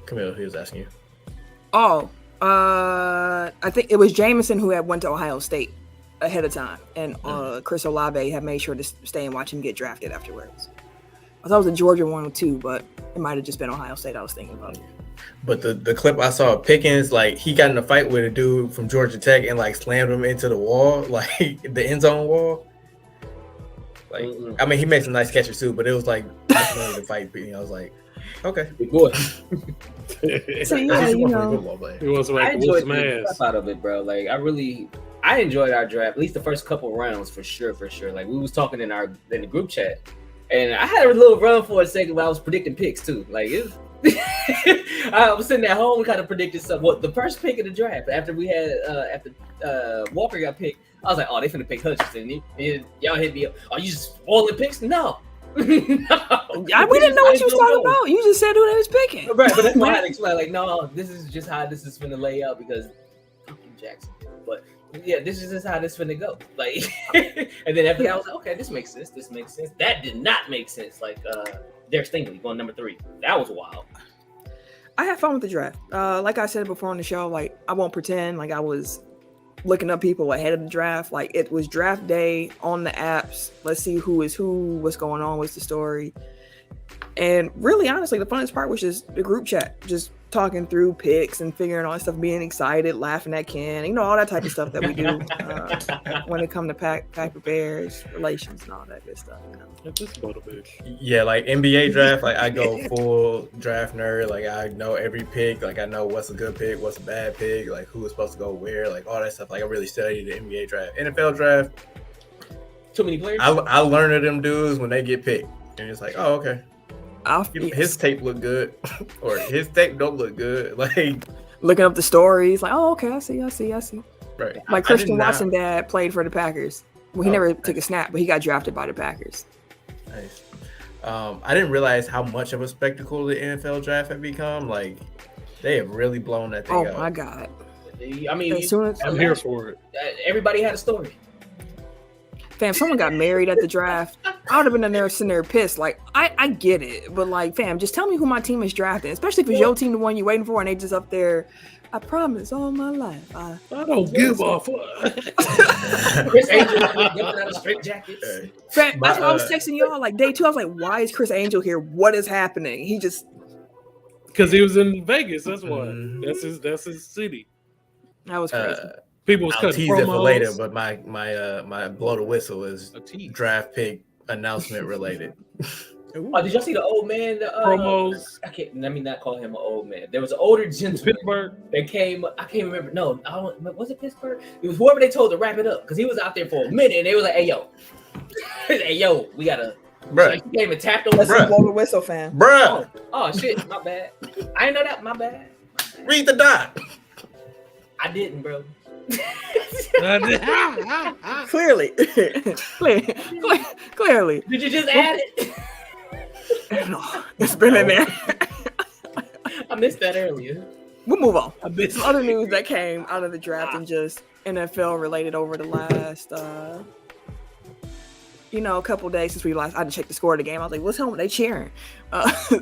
Camille, he was asking you. Oh, I think it was Jameson who had went to Ohio State ahead of time, and Chris Olave had made sure to stay and watch him get drafted afterwards. I thought it was a Georgia one too, but it might have just been Ohio State I was thinking about. But the clip I saw of Pickens, like he got in a fight with a dude from Georgia Tech and like slammed him into the wall, like the end zone wall. Like, I mean, he made some nice catches too, but it was like the fight. I was like, okay, Big boy. So yeah, you know, He wants to I make enjoyed some the ass. crap out of it, bro. Like I enjoyed our draft, at least the first couple rounds for sure. Like we was talking in the group chat, and I had a little run for a second where I was predicting picks too. Like it I was sitting at home, kind of predicted something. What the first pick of the draft after we had Walker got picked, I was like, oh, they finna pick Hutchinson. And y'all hit me up. Are you just spoiling picks? No. we didn't know what you was talking about. You just said who they was picking. Right, but that's why I had to explain. Like, no, this is just how this is finna lay out because Jackson. But yeah, this is just how this finna go. Like, and then after that, I was like, okay, this makes sense. That did not make sense. Like, Derek Stingley going number 3. That was wild. I had fun with the draft. Like I said before on the show, like I won't pretend like I was looking up people ahead of the draft. Like it was draft day on the apps. Let's see who is who, what's going on, what's the story. And really, honestly, the funnest part was just the group chat, just talking through picks and figuring all that stuff, being excited, laughing at Ken, you know, all that type of stuff that we do when it comes to Packer Bears relations and all that good stuff. You know? Yeah, like NBA draft, like I go full draft nerd. Like I know every pick. Like I know what's a good pick, what's a bad pick, like who is supposed to go where, like all that stuff. Like I really study the NBA draft. NFL draft, too many players. I learn of them dudes when they get picked, and it's like, oh, okay. His tape look good, or his tape don't look good. Like looking up the stories, like, oh, okay, I see. Right. Like Christian Watson dad played for the Packers. Well, he never took a snap, but he got drafted by the Packers. Nice. I didn't realize how much of a spectacle the NFL draft had become. Like they have really blown that thing up. Oh my god! I mean, I'm here for it. Everybody had a story. Fam, someone got married at the draft. I would have been in there sitting there pissed. Like, I get it, but like, fam, just tell me who my team is drafting. Especially if it's your team, the one you're waiting for, and they just up there. I promise, all my life. I don't give a fuck. Chris Angel jumping out of straight jackets. Fam, that's why I was texting y'all like day 2. I was like, why is Chris Angel here? What is happening? He just because he was in Vegas. That's why. That's his city. That was crazy. People was cutting promos. It for later, but my blow the whistle is draft pick announcement related. Did y'all see the old man? Promos. Let me not call him an old man. There was an older gentleman. Pittsburgh. That came. I can't remember. No, was it Pittsburgh? It was whoever they told to wrap it up because he was out there for a minute and they was like, "Hey yo, we gotta." Bruh. He came and tapped on. Let's blow the whistle, fam. Bruh. Oh shit, my bad. I didn't know that. My bad. Read the dot. I didn't, bro. Clearly. Did you just add it? No, it's been in there. I missed that earlier. We'll move on. Some other news that came out of the draft and just NFL related over the last, a couple days since we last. I had to check the score of the game. I was like, "What's happening? They cheering?"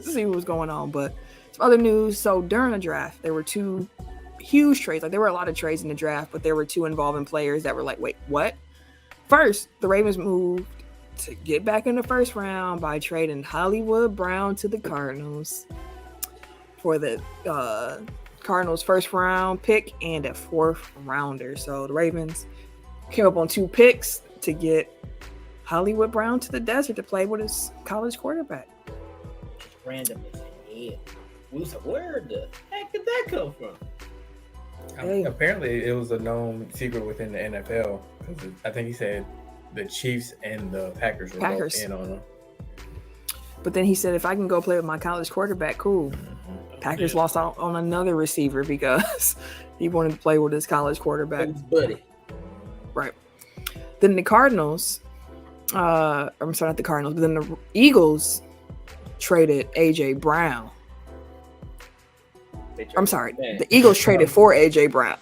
See what was going on. But some other news. So during the draft, there were 2 huge trades. Like there were a lot of trades in the draft, but there were 2 involving players that were like, "Wait, what?" First, the Ravens moved to get back in the first round by trading Hollywood Brown to the Cardinals for the Cardinals' first round pick and a 4th rounder. So the Ravens came up on 2 picks to get Hollywood Brown to the desert to play with his college quarterback. Random as hell. We was like, where the heck did that come from? Apparently, it was a known secret within the NFL because I think he said the Chiefs and the Packers were both in on him. But then he said, if I can go play with my college quarterback, cool. Mm-hmm. Packers lost out on another receiver because he wanted to play with his college quarterback. His buddy. Right. Then the Cardinals, I'm sorry, not the Cardinals, but then the Eagles traded A.J. Brown. I'm sorry. The Eagles traded for A.J. Brown.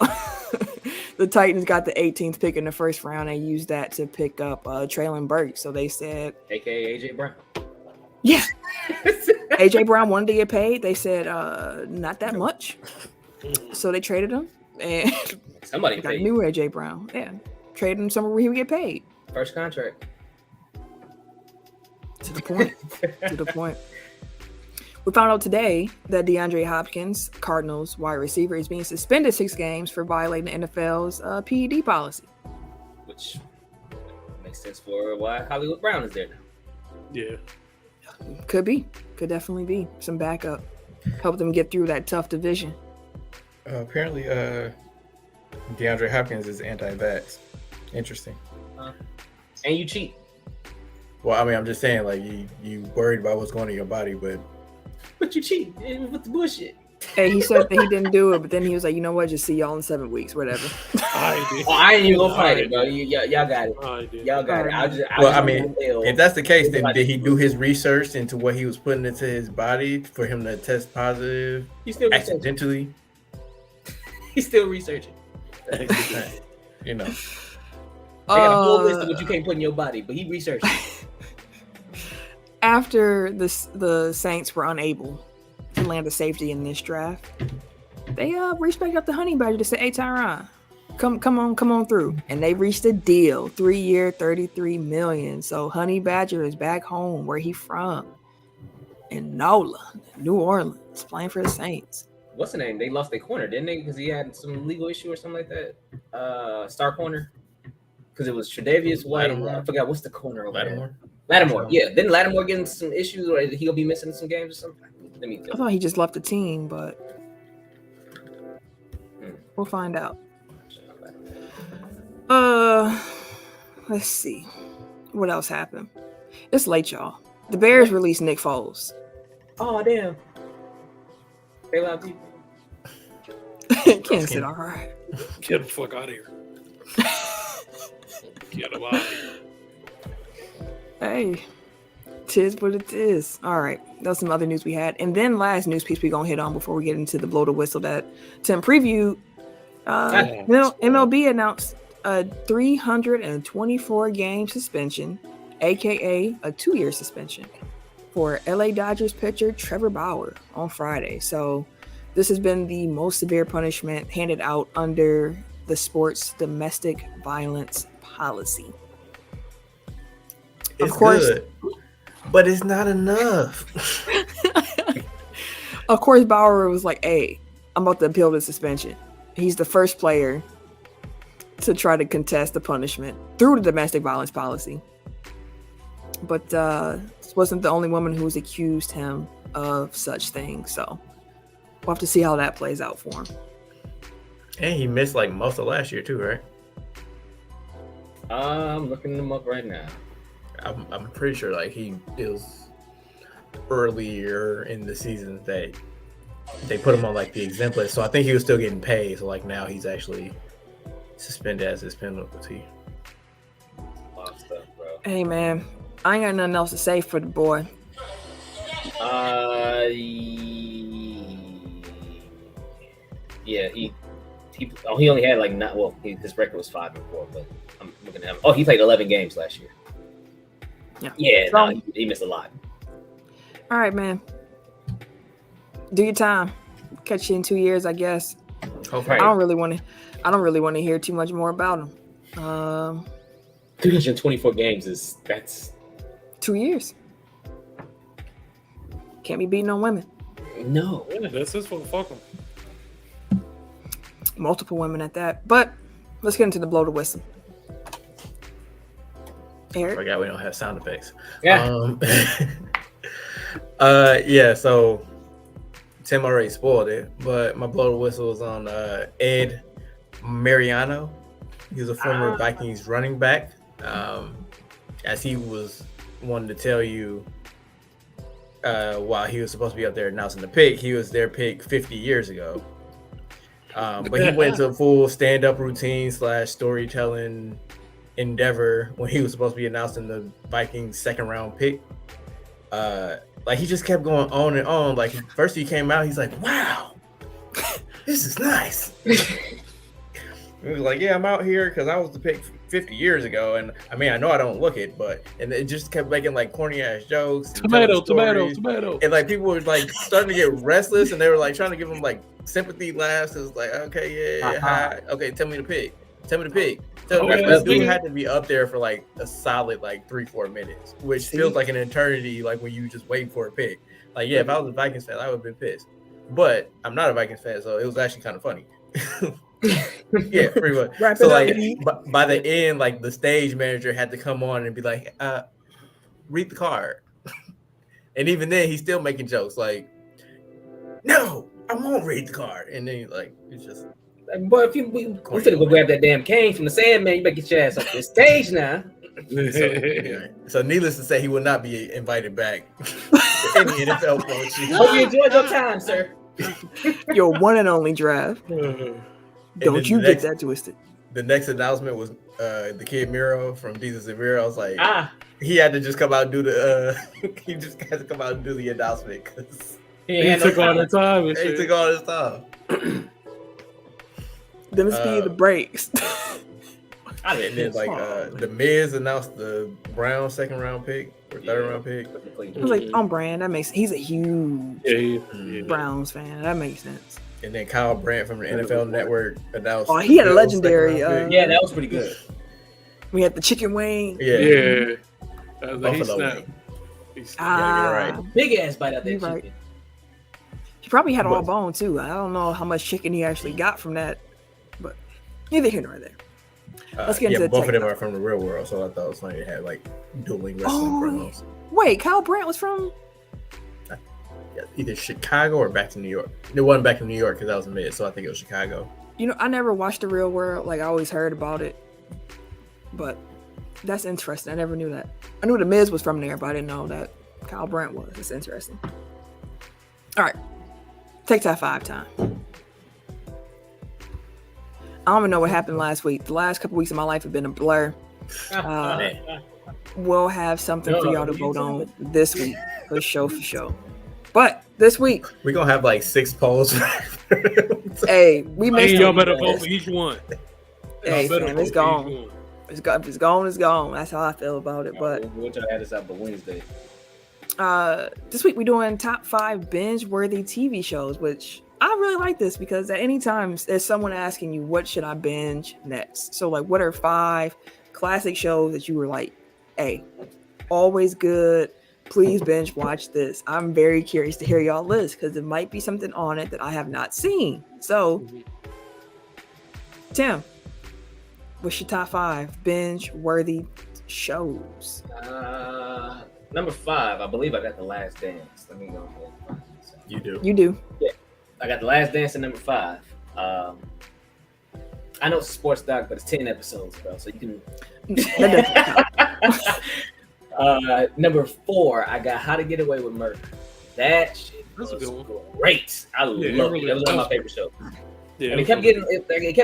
The Titans got the 18th pick in the first round and used that to pick up Traylon Burks. So they said, AKA A.J. Brown. Yeah. A.J. Brown wanted to get paid. They said, not that much. So they traded him and somebody got a new A.J. Brown. Yeah. Traded him somewhere where he would get paid. First contract. To the point. We found out today that DeAndre Hopkins, Cardinals wide receiver, is being suspended 6 games for violating the NFL's PED policy. Which makes sense for why Hollywood Brown is there now. Yeah. Could definitely be some backup. Help them get through that tough division. Apparently, DeAndre Hopkins is anti-vax. Interesting. And you cheat. Well, I mean, I'm just saying, like, you worried about what's going in your body, but you cheat with the bullshit. Hey, he said that he didn't do it, but then he was like, you know what? Just see y'all in 7 weeks, whatever. I ain't even gonna fight it, bro. Y'all got it. Y'all got it. I mean, if that's the case, then did he do his research into what he was putting into his body for him to test positive? He's still accidentally. He's still researching. You know, they got a whole list of what you can't put in your body, but he researched. After the Saints were unable to land a safety in this draft, they reached back up to Honey Badger to say, "Hey, Tyron, come on through." And they reached a deal, 3-year, $33 million. So Honey Badger is back home where he from, in NOLA, New Orleans, playing for the Saints. What's the name? They lost their corner, didn't they? Because he had some legal issue or something like that. Star corner, because it was Tre'Davious White. I forgot what's the corner over there. Lattimore. Yeah. Didn't Lattimore get into some issues, or he'll be missing some games or something? Let me. I thought he just left the team, but we'll find out. Let's see. What else happened? It's late, y'all. The Bears released Nick Foles. Oh damn. They allowed people. Can't sit all right. Get the fuck out of here. Get him out of here. Hey, tis what it is. All right, that was some other news we had. And then last news piece we're going to hit on before we get into the blow the whistle that Tim previewed. MLB announced a 324-game suspension, a.k.a. a 2-year suspension, for LA Dodgers pitcher Trevor Bauer on Friday. So this has been the most severe punishment handed out under the sport's domestic violence policy. It's of course, good, but it's not enough. Of course, Bauer was like, "Hey, I'm about to appeal the suspension." He's the first player to try to contest the punishment through the domestic violence policy. But this wasn't the only woman who's accused him of such things. So we'll have to see how that plays out for him. And he missed like most of last year too, right? I'm looking them up right now. I'm pretty sure like it was earlier in the season that they put him on like the exempt list. So I think he was still getting paid. So like now he's actually suspended as his penalty. Stuff, bro. Hey man, I ain't got nothing else to say for the boy. Yeah, he only had like his record was 5-4, but I'm looking at him. Oh, he played 11 games last year. Yeah, no, he missed a lot. All right, man. Do your time. Catch you in 2 years, I guess. Okay. I don't really want to hear too much more about him. 324 games that's 2 years. Can't be beating on women. No. Yeah, that's his fault. Fuck him. Multiple women at that. But let's get into the blow the whistle. Eric? I forgot we don't have sound effects. Yeah. Yeah, so Tim already spoiled it, but my blow the whistle is on Ed Marinaro. He was a former Vikings running back. As he was wanting to tell you while he was supposed to be up there announcing the pick, he was their pick 50 years ago. But he went to a full stand-up routine / storytelling endeavor when he was supposed to be announcing the Vikings second-round pick. Like he just kept going on and on. Like first he came out, he's like, "Wow, this is nice." He was like, "Yeah, I'm out here because I was the pick 50 years ago, and I mean, I know I don't look it, but..." And it just kept making like corny ass jokes. Tomato. And like people were like starting to get restless, and they were like trying to give him like sympathy laughs. It was like, "Okay, yeah, hi. Okay, tell me the pick." Tell me the pig. So that dude had to be up there for like a solid like 3-4 minutes, which feels like an eternity. Like when you just waiting for a pick. Like if I was a Vikings fan, I would have been pissed. But I'm not a Vikings fan, so it was actually kind of funny. Yeah, pretty much. So like by the end, like the stage manager had to come on and be like, read the card. And even then, he's still making jokes like, no, I won't read the card. And then like it's just. But if we finna go grab that damn cane from the Sandman, you better get your ass off this stage now. So needless to say, he will not be invited back to any NFL function. Hope you enjoyed your time, sir. Your one and only draft. Don't you get that twisted. The next announcement was the kid Miro from Jesus and Miro. I was like, he had to just come out and do the he just had to come out and do the announcement because he took all the time. He took all his time. Them speed the brakes. And then like the Miz announced the Brown second round pick or third round pick. I was like, on brand. That makes he's a huge Browns fan. That makes sense. And then Kyle Brandt from the NFL Network announced. Oh, he had a legendary. Yeah, that was pretty good. We had the chicken wing. Yeah. Buffalo wing. Right. Big ass bite out that chicken. Right. He probably had all bone too. I don't know how much chicken he actually got from that, but neither here nor there. Let's get into the both of them are from the real world, so I thought it was funny. They had like dueling wrestling promos. Wait, Kyle Brandt was from either Chicago or back to New York. It wasn't back to New York because that was mid, so I think it was Chicago. You know, I never watched The Real World. Like I always heard about it, but that's interesting. I never knew that. I knew the Miz was from there, but I didn't know that Kyle Brandt was. It's interesting. All right, take that 5 time. I don't even know what happened last week. The last couple weeks of my life have been a blur. We'll have something for y'all to vote on this week for show. But this week we're gonna have like 6 polls. Hey, we missed y'all better vote for each one. Hey, man, it's gone. It's gone. It's gone. That's how I feel about it. But what y'all had us out for Wednesday? This week we're doing top 5 binge-worthy TV shows, which I really like this because at any time there's someone asking you, what should I binge next? So like, what are 5 classic shows that you were like, hey, always good, please binge watch this? I'm very curious to hear y'all list because there might be something on it that I have not seen. So Tim, what's your top 5 binge-worthy shows? Number 5, I believe I got The Last Dance. Let me go ahead and find this out. You do. Yeah. I got The Last Dance at number 5. I know it's a sports doc, but it's 10 episodes, bro. So you can. Number 4, I got How to Get Away with Murder. That shit was great. I loved it. That was one of my favorite shows. Yeah, and it kept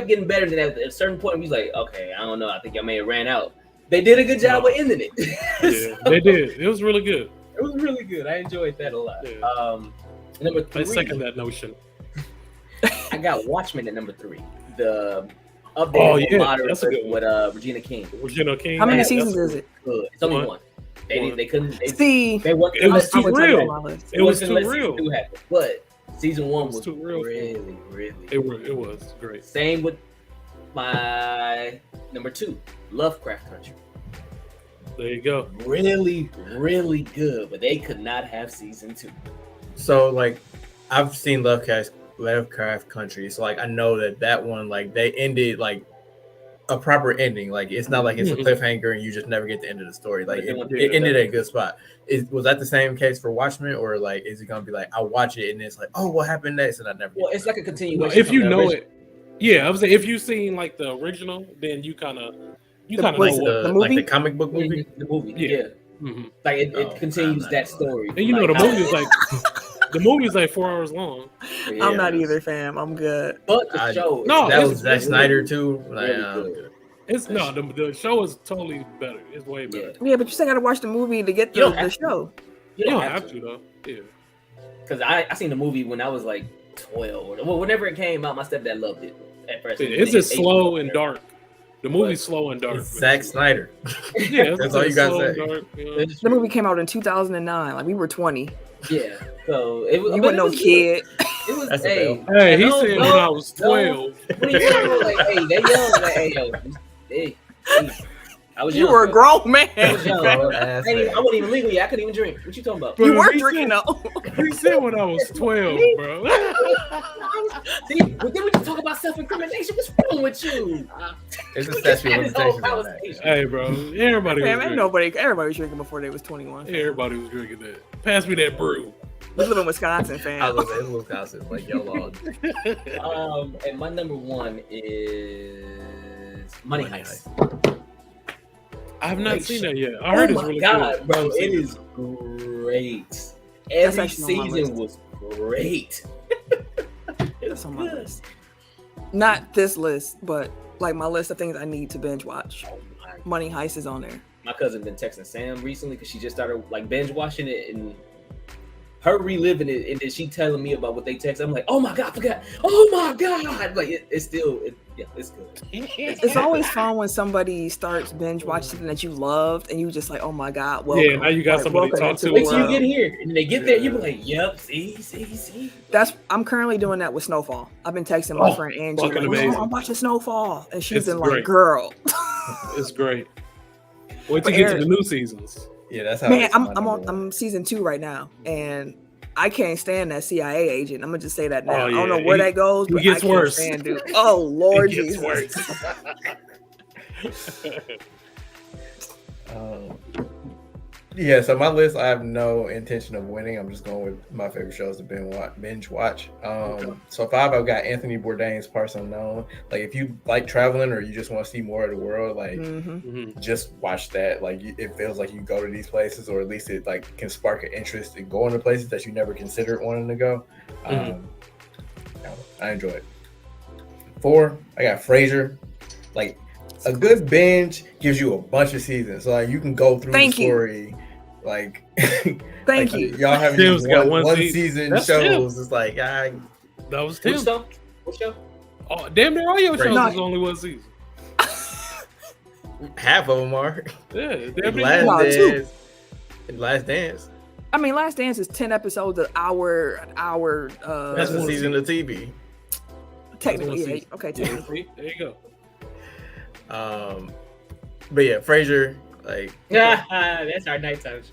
getting better than that. At a certain point, we was like, okay, I don't know. I think y'all may have ran out. They did a good job of ending it. Yeah, they did. It was really good. It was really good. I enjoyed that a lot. Yeah. Number 3. I second that notion. I got Watchmen at number 3. The updated modern version with Regina King. How many seasons is it? Good. It's only one. They couldn't. It was too real. It was too real. But season 1 was too real. Really. It was great. Same with my number 2, Lovecraft Country. There you go. Really, really good, but they could not have season 2. So like, I've seen Lovecraft Country, so like I know that one, like they ended like a proper ending. Like it's not like it's a cliffhanger and you just never get the end of the story. Like it ended at a good spot. Was that the same case for Watchmen, or like is it gonna be like I watch it and it's like, oh, what happened next, and I never? Well, it's like a continuation. If you know it, I was saying if you've seen like the original, then you kind of know the movie, like the comic book movie. The movie, yeah. Mm-hmm. Like it continues that story. And you know the movie is like. The movie's like 4 hours long. Yeah. I'm not either, fam. I'm good. But the show, that was Zack Snyder too. It's the show is totally better. It's way better. Yeah, but you still gotta watch the movie to get the show. You don't have to though. Yeah. Because I seen the movie when I was like 12 or whenever it came out. My stepdad loved it at first. It's just slow and dark. The movie's slow and dark. Zack Snyder. Yeah, that's all you gotta say. The movie came out in 2009. Like we were 20. Yeah. So it was. You were no kid. It was That's a hey. bill. Hey, he No, said no, when I was no. 12. When he young, like, hey, they young, like, hey, yo, hey. I was You young. were a bro. grown man. I was young. Bro. Grown-ass I man. wasn't even legal yet. I couldn't even drink. What you talking about? You were He drinking said- though. He said when I was 12, bro. See, but then we can talk about self-incrimination. What's wrong with you? It's a We just statute of had this whole limitations on that. conversation. Hey, bro. Everybody was Man, ain't drinking. everybody was drinking before they was 21. Everybody was drinking that. Pass me that brew. We live in Wisconsin, fam. I was in Wisconsin, like yo long. And my number one is Money Money Heist. I have not Great seen show. that yet. I heard Oh it's my really God, good. bro, it is great. Every actually on my season was great. That's on my list. Not this list, but like my list of things I need to binge watch. Oh my, Money Heist is on there. my cousin been texting Sam recently because she just started like binge watching it and her reliving it, and then she telling me about what they text. I'm like, oh my God, I forgot. Oh my God, like it's still, it's good. It's always fun when somebody starts binge watching something that you loved, and you just like, oh my God, welcome. Yeah, now you got somebody to welcome talk into to. the Wait till you world. get here, and they get there, you be like, yep, see. I'm currently doing that with Snowfall. I've been texting my friend Angie, fucking like, amazing. I'm watching Snowfall, and she's It's been great. like, girl, It's great. Wait But to get to Aaron- the new seasons. Yeah, that's how. man, it's I'm my number on one. I'm season 2 right now, and I can't stand that CIA agent. I'm gonna just say that now. Oh, I don't know yeah. where He- that goes, he but gets I can't worse. stand dude. Oh Lord It gets Jesus. worse. Yeah, so my list, I have no intention of winning. I'm just going with my favorite shows to binge watch. So 5, I've got Anthony Bourdain's Parts Unknown. Like, if you like traveling or you just want to see more of the world, like, Mhm. just watch that. Like, it feels like you go to these places, or at least it like can spark an interest in going to places that you never considered wanting to go. I enjoy it. 4, I got Frasier. Like, a good binge gives you a bunch of seasons, so like you can go through Thank the you. story. Like, Thank like, you. y'all have Tim's these got one one season That's shows. It's like That was Which Tim. show? What show? Oh, damn near all your shows No. is only one season. half of them are. Yeah, damn near. Last No, two. Dance. Last Dance. I mean, Last Dance is 10 episodes, an hour. That's the one season of TV. Technically, That's one yeah, season. okay. Yeah, Technically. see? There you go. But yeah, Frasier. Like, That's our nighttime show.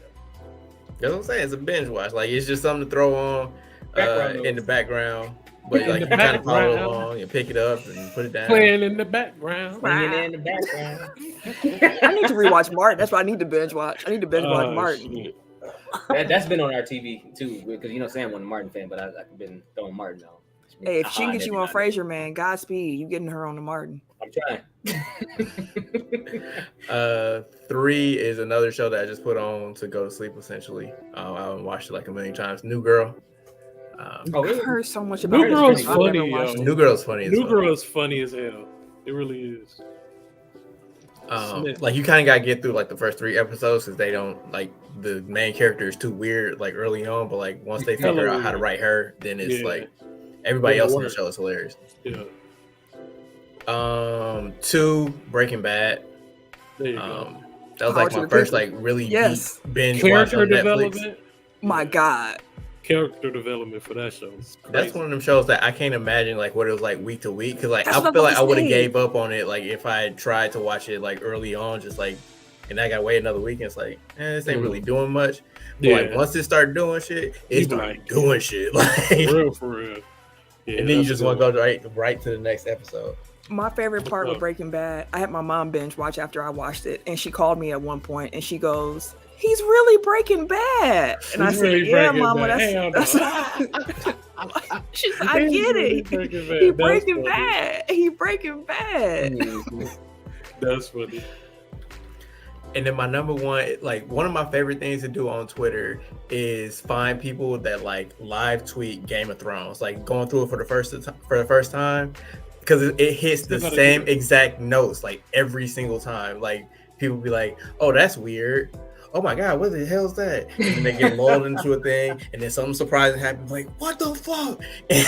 that's what I'm saying. It's a binge watch. Like, it's just something to throw on Background in the noise. background. But In like, the you kind of follow background. along and pick it up and put it down. Playing in the background. Swinging in the background. I need to rewatch Martin. That's what I need to binge watch. I need to binge watch Oh, Martin. shit. That's been on our TV too, because Sam wasn't a Martin fan, but I've been throwing Martin on. Hey, if she can get you on every now and Frasier, man, Godspeed. You getting her on the Martin. then. I'm trying. 3 is another show that I just put on to go to sleep. Essentially, I haven't watched it like a million times. New Girl. Oh, really? I've heard so much about New it. Girl's I've never funny, watched yo. it. New Girl's funny as New fuck. Girl is funny as hell. It really is. Smith. Like, you kind of got to get through like the first 3 episodes because they don't like the main character is too weird like early on, but like once they figure out how to write her, then it's Yeah. like everybody else in the Work. show is hilarious. Yeah. 2, Breaking Bad. There you go. That was Power like to my the first people. like really Yes. deep binge watch Character on Netflix. development. My God. Character development for that show. is That's crazy. one of them shows that I can't imagine like what it was like week to week, because like That's I what feel I'm like I about to would have say. gave up on it like if I had tried to watch it like early on, just like, and I got to wait another week and it's like, this ain't really doing much. But like Yeah. once it started doing shit, it You started like- doing shit. Like, For real, for real. Yeah, and then you that's just a want good to go right to the next episode. My favorite part up? with Breaking Bad, I had my mom binge watch after I watched it, and she called me at one point and she goes, "He's really Breaking Bad." And I He's said, really "Yeah, Breaking Mama, Bad. Hell no. that's." She said, "I He's get really it. Breaking Bad. He That's Breaking funny. Bad. He Breaking Bad." That's funny. And then my number one, like one of my favorite things to do on Twitter is find people that like live tweet Game of Thrones, like going through it for the first time, because it hits the Still gotta same do it. exact notes like every single time. Like people be like, "Oh, that's weird. Oh my God, what the hell's that?" And then they get lulled into a thing, and then something surprising happens. Like, what the fuck?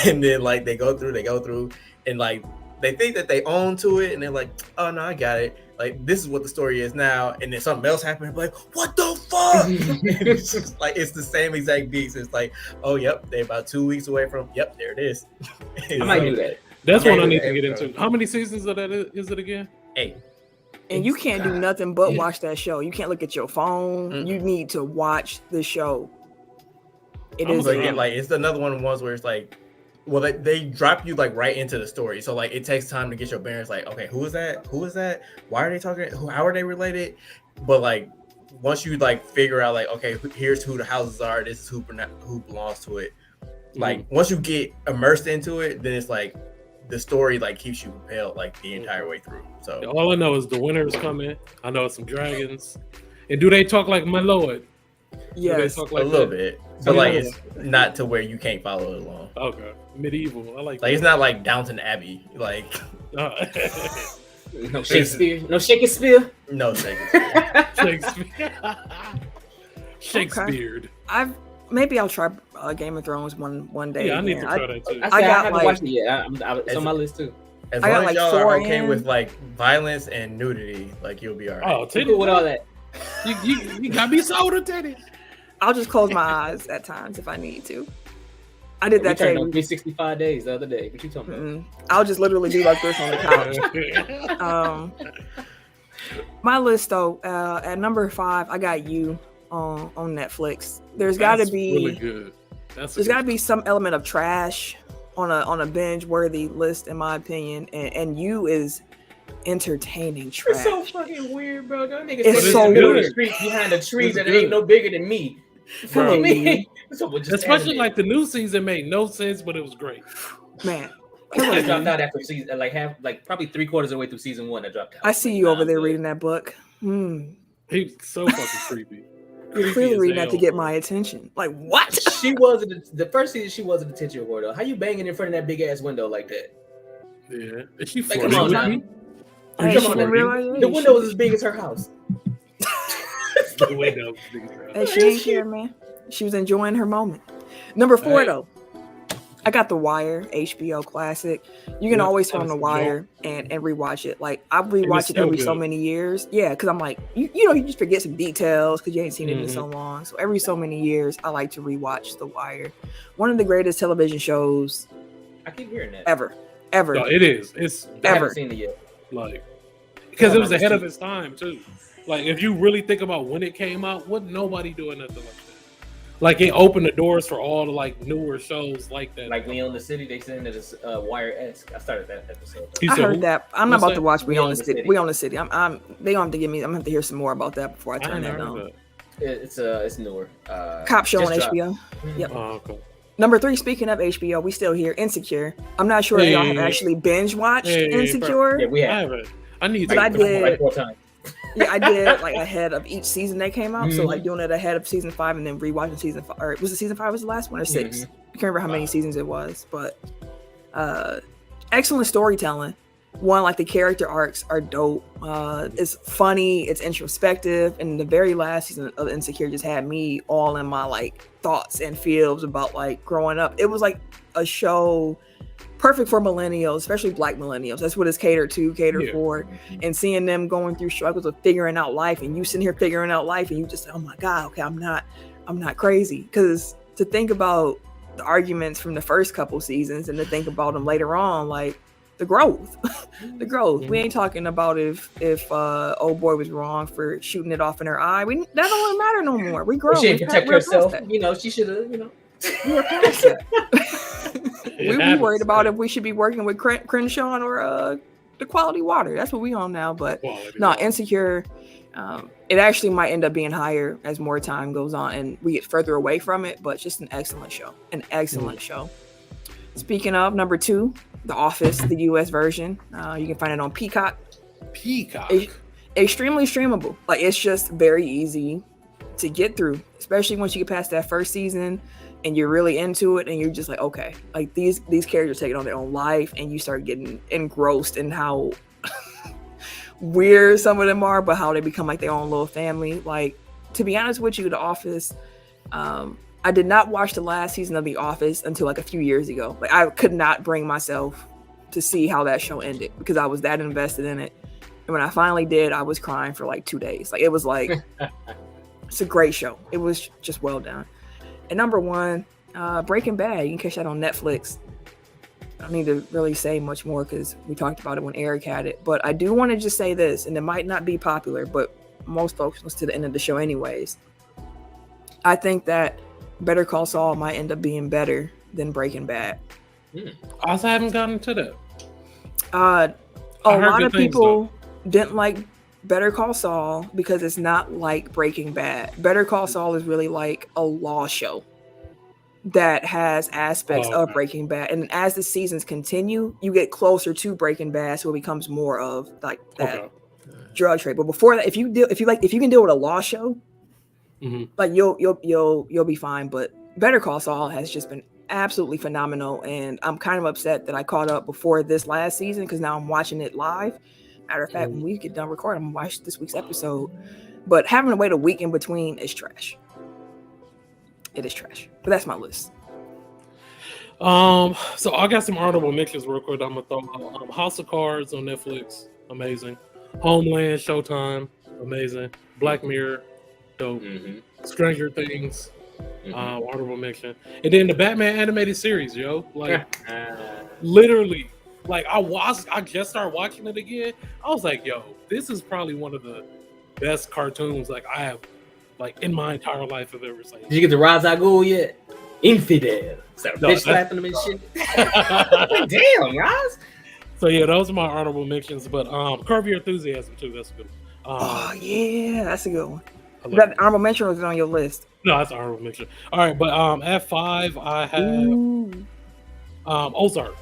And then like they go through, and like they think that they own to it, and they're like, oh no, I got it. Like, this is what the story is now, and then something else happened. Like, what the fuck? It's just like it's the same exact beats. It's like, oh yep, they're about 2 weeks away from. Yep, there it is. I might do that. That's what I need to get into. How many seasons of that is it again? 8. And you can't do nothing but watch that show. You can't look at your phone. Mm-hmm. You need to watch the show. It is like it's another one of the ones where it's like, well, they drop you like right into the story. So like it takes time to get your bearings. Like, okay, who is that? Who is that? Why are they talking? How are they related? But like once you like figure out like, okay, here's who the houses are. This is who belongs to it. Like once you get immersed into it, then it's like the story like keeps you compelled like the entire way through. So all I know is the winter is coming. I know it's some dragons. And do they talk like my lord? Yes, talk like a little bit, but like it's not to where you can't follow it along. Okay, medieval. I like it's not like Downton Abbey. Like no Shakespeare, no Shakespeare, no Shakespeare. Shakespeare. Okay. Maybe I'll try Game of Thrones one day. Yeah, I need to try that too. I haven't watched it yet. It's on my list too. As long as y'all are okay with like violence and nudity, like you'll be all right. Oh, Titty with all that. You got me sold on titty. I'll just close my eyes at times if I need to. I did that on 365 days the other day. What you talking about? I'll just literally do like this on the couch. My list though, at number 5, I got You on Netflix. There's got to be really good. There's got to be some element of trash on a binge-worthy list, in my opinion, and You is entertaining trash. It's so fucking weird, bro. That nigga it's so weird. Street behind the trees and it ain't no bigger than me. Bro, especially like the new season made no sense, but it was great. Man, I dropped out after season, probably 3/4 of the way through season 1. I dropped out. I see you over there reading that book. He's so fucking creepy. You're clearly reading that to get my attention. Like what? She wasn't the first season. She wasn't attention whore though. How you banging in front of that big ass window like that? Yeah, is she like, come on now. The window was as big as her house. The window. Hey, she ain't here, man. She was enjoying her moment. Number 4 though, I got The Wire HBO Classic. You can always turn on The Wire and rewatch it. Like I rewatch it every so many years. Yeah, because I'm like, you know, you just forget some details because you ain't seen it in so long. So every so many years, I like to rewatch The Wire. One of the greatest television shows. I keep hearing that. Ever. No, it is. It's I haven't seen it yet. Like because it was ahead of its time too. Like if you really think about when it came out, wasn't nobody doing nothing like that. Like it opened the doors for all the like newer shows like that. Like We Own the City, they said it is Wire-esque. I started that episode. I heard that. I'm not about to watch We Own the City. We Own the City. They gonna have to give me. I'm gonna have to hear some more about that before I turn that on. It's newer. Cop show on HBO. Yep. Oh, okay. Number 3, speaking of HBO, we still here. Insecure. I'm not sure if y'all have actually binge watched Insecure. Yeah, we have. I need to. But I did. Like 4 times. Yeah, I did like ahead of each season that came out. So like doing it ahead of season 5 and then rewatching season 5. Or was it season 5 was the last one or 6? I can't remember how many seasons it was, but excellent storytelling. One, like the character arcs are dope. It's funny, it's introspective, and the very last season of Insecure just had me all in my like thoughts and feels about like growing up. It was like a show perfect for millennials, especially Black millennials. That's what it's catered for. And seeing them going through struggles of figuring out life, and you sitting here figuring out life, and you just say, oh my God, okay, I'm not crazy. Because to think about the arguments from the first couple seasons and to think about them later on, like the growth. We ain't talking about if old boy was wrong for shooting it off in her eye. That don't matter no more. We grow. She didn't protect herself. You know, she should have, we were past that. we worried about if we should be working with Crenshaw or the quality water. That's what we on now. But no, Insecure, it actually might end up being higher as more time goes on and we get further away from it. But just an excellent show. Show. Speaking of, number 2, The Office, the US version. You can find it on Peacock. Extremely streamable. Like it's just very easy to get through, especially once you get past that first season and you're really into it and you're just like, okay, like these characters taking on their own life and you start getting engrossed in how weird some of them are, but how they become like their own little family. Like, to be honest with you, The Office, I did not watch the last season of The Office until like a few years ago. Like I could not bring myself to see how that show ended because I was that invested in it. And when I finally did, I was crying for like 2 days. Like it was like, it's a great show. It was just well done. And number 1, Breaking Bad. You can catch that on Netflix. I don't need to really say much more because we talked about it when Eric had it. But I do want to just say this, and it might not be popular, but most folks listen to the end of the show anyways. I think that Better Call Saul might end up being better than Breaking Bad. I also haven't gotten to that. A lot of people didn't like Better Call Saul because it's not like Breaking Bad. Better Call Saul is really like a law show that has aspects of Breaking Bad, and as the seasons continue, you get closer to Breaking Bad, so it becomes more of like that drug trade. But before that, if you can deal with a law show, like you'll be fine. But Better Call Saul has just been absolutely phenomenal, and I'm kind of upset that I caught up before this last season because now I'm watching it live. Matter of fact, when we get done recording, I'm gonna watch this week's episode. But having to wait a week in between is trash. It is trash. But that's my list. So I got some honorable mentions real quick. I'm gonna throw House of Cards on Netflix, amazing. Homeland, Showtime, amazing. Black Mirror, dope. Stranger Things, honorable mention. And then the Batman animated series, yo. Like literally, like I just started watching it again. I was like, yo, this is probably one of the best cartoons like I have like in my entire life I've ever seen. Did you get the Ra's al Ghul yet? Infidel. Bitch slapping them and shit. Damn, Roz. So yeah, those are my honorable mentions. But Curb Your Enthusiasm too. That's a good one. Oh yeah, that's a good one. Is that honorable mention or is it on your list? No, that's an honorable mention. All right, but at 5 I have Ozark.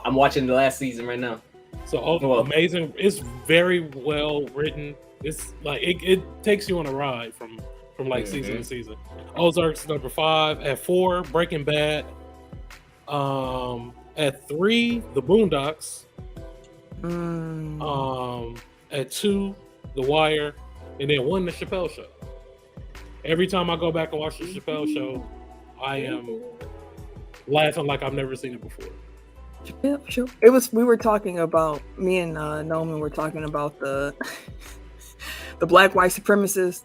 I'm watching the last season right now. So amazing. It's very well written. It's like it takes you on a ride from like season to season. Ozark's number 5. At 4, Breaking Bad. At 3, The Boondocks. At 2, The Wire. And then 1, The Chappelle Show. Every time I go back and watch The Chappelle Show, I am laughing like I've never seen it before. It was. We were talking about, me and Noman were talking about the black white supremacists.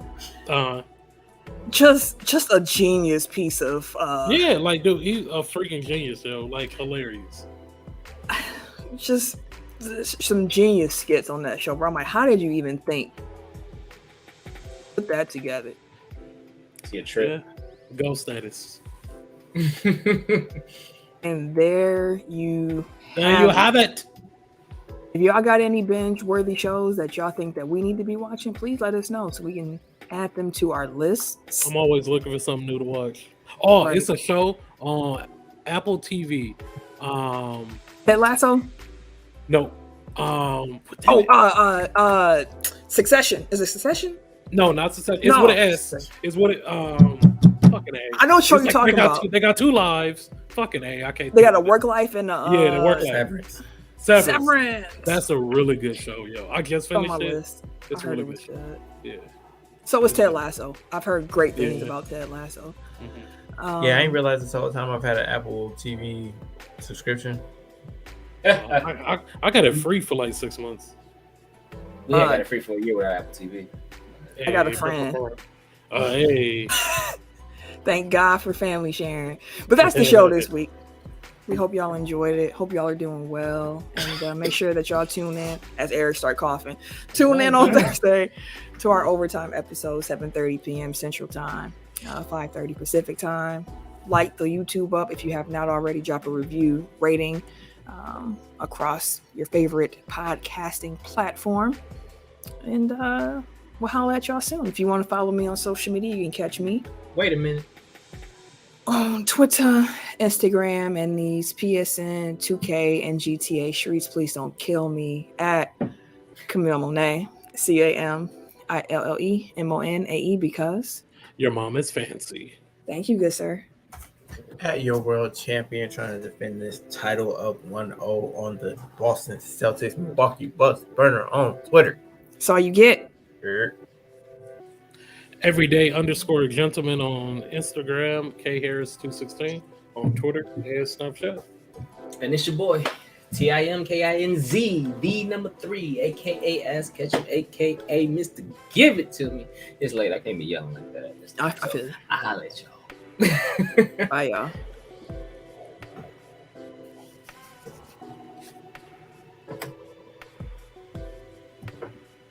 Just a genius piece of. Yeah, like dude, he's a freaking genius, yo. Like hilarious. Just some genius skits on that show, bro. I'm like, how did you even think? Put that together. See a trip. Yeah. Ghost status. And there you have it. If y'all got any binge-worthy shows that y'all think that we need to be watching, please let us know so we can add them to our lists. I'm always looking for something new to watch. Oh, It's a show on Apple TV. Ted Lasso? No. Succession. Is it Succession? No, not Succession. It's what it is. It's what it fucking A. I know what show you're talking about. They got 2 lives. Fucking A. I can't. They got a work life and the work life. Severance. That's a really good show, yo. I just finished it. List. It's really good. Yeah. So is Ted Lasso. I've heard great things about Ted Lasso. I ain't realized this whole time I've had an Apple TV subscription. I got it free for like 6 months. Yeah, I got it free for a year with Apple TV. I got a friend. Hey. Thank God for family sharing. But that's the show this week. We hope y'all enjoyed it. Hope y'all are doing well. And make sure that y'all tune in as Eric start coughing. Tune in on Thursday to our overtime episode, 7:30 p.m. Central Time, 5:30 Pacific Time. Like the YouTube up if you have not already. Drop a review, rating across your favorite podcasting platform. And we'll holler at y'all soon. If you want to follow me on social media, you can catch me. Wait a minute. On Twitter, Instagram, and these PSN, 2K, and GTA streets. Please don't kill me at Camille Monet, CAMILLEMONAE, because your mom is fancy. Thank you, good sir. At your world champion, trying to defend this title of 1-0 on the Boston Celtics Milwaukee Bucks burner on Twitter. That's all you get. Everyday_gentleman on Instagram, K Harris216 on Twitter and Snapchat. And it's your boy, TIMKINZ, the number 3, aka Ass Ketchum, aka Mr. Give It To Me. It's late. I can't be yelling like that. I feel it. I'll holla at y'all. Bye, y'all.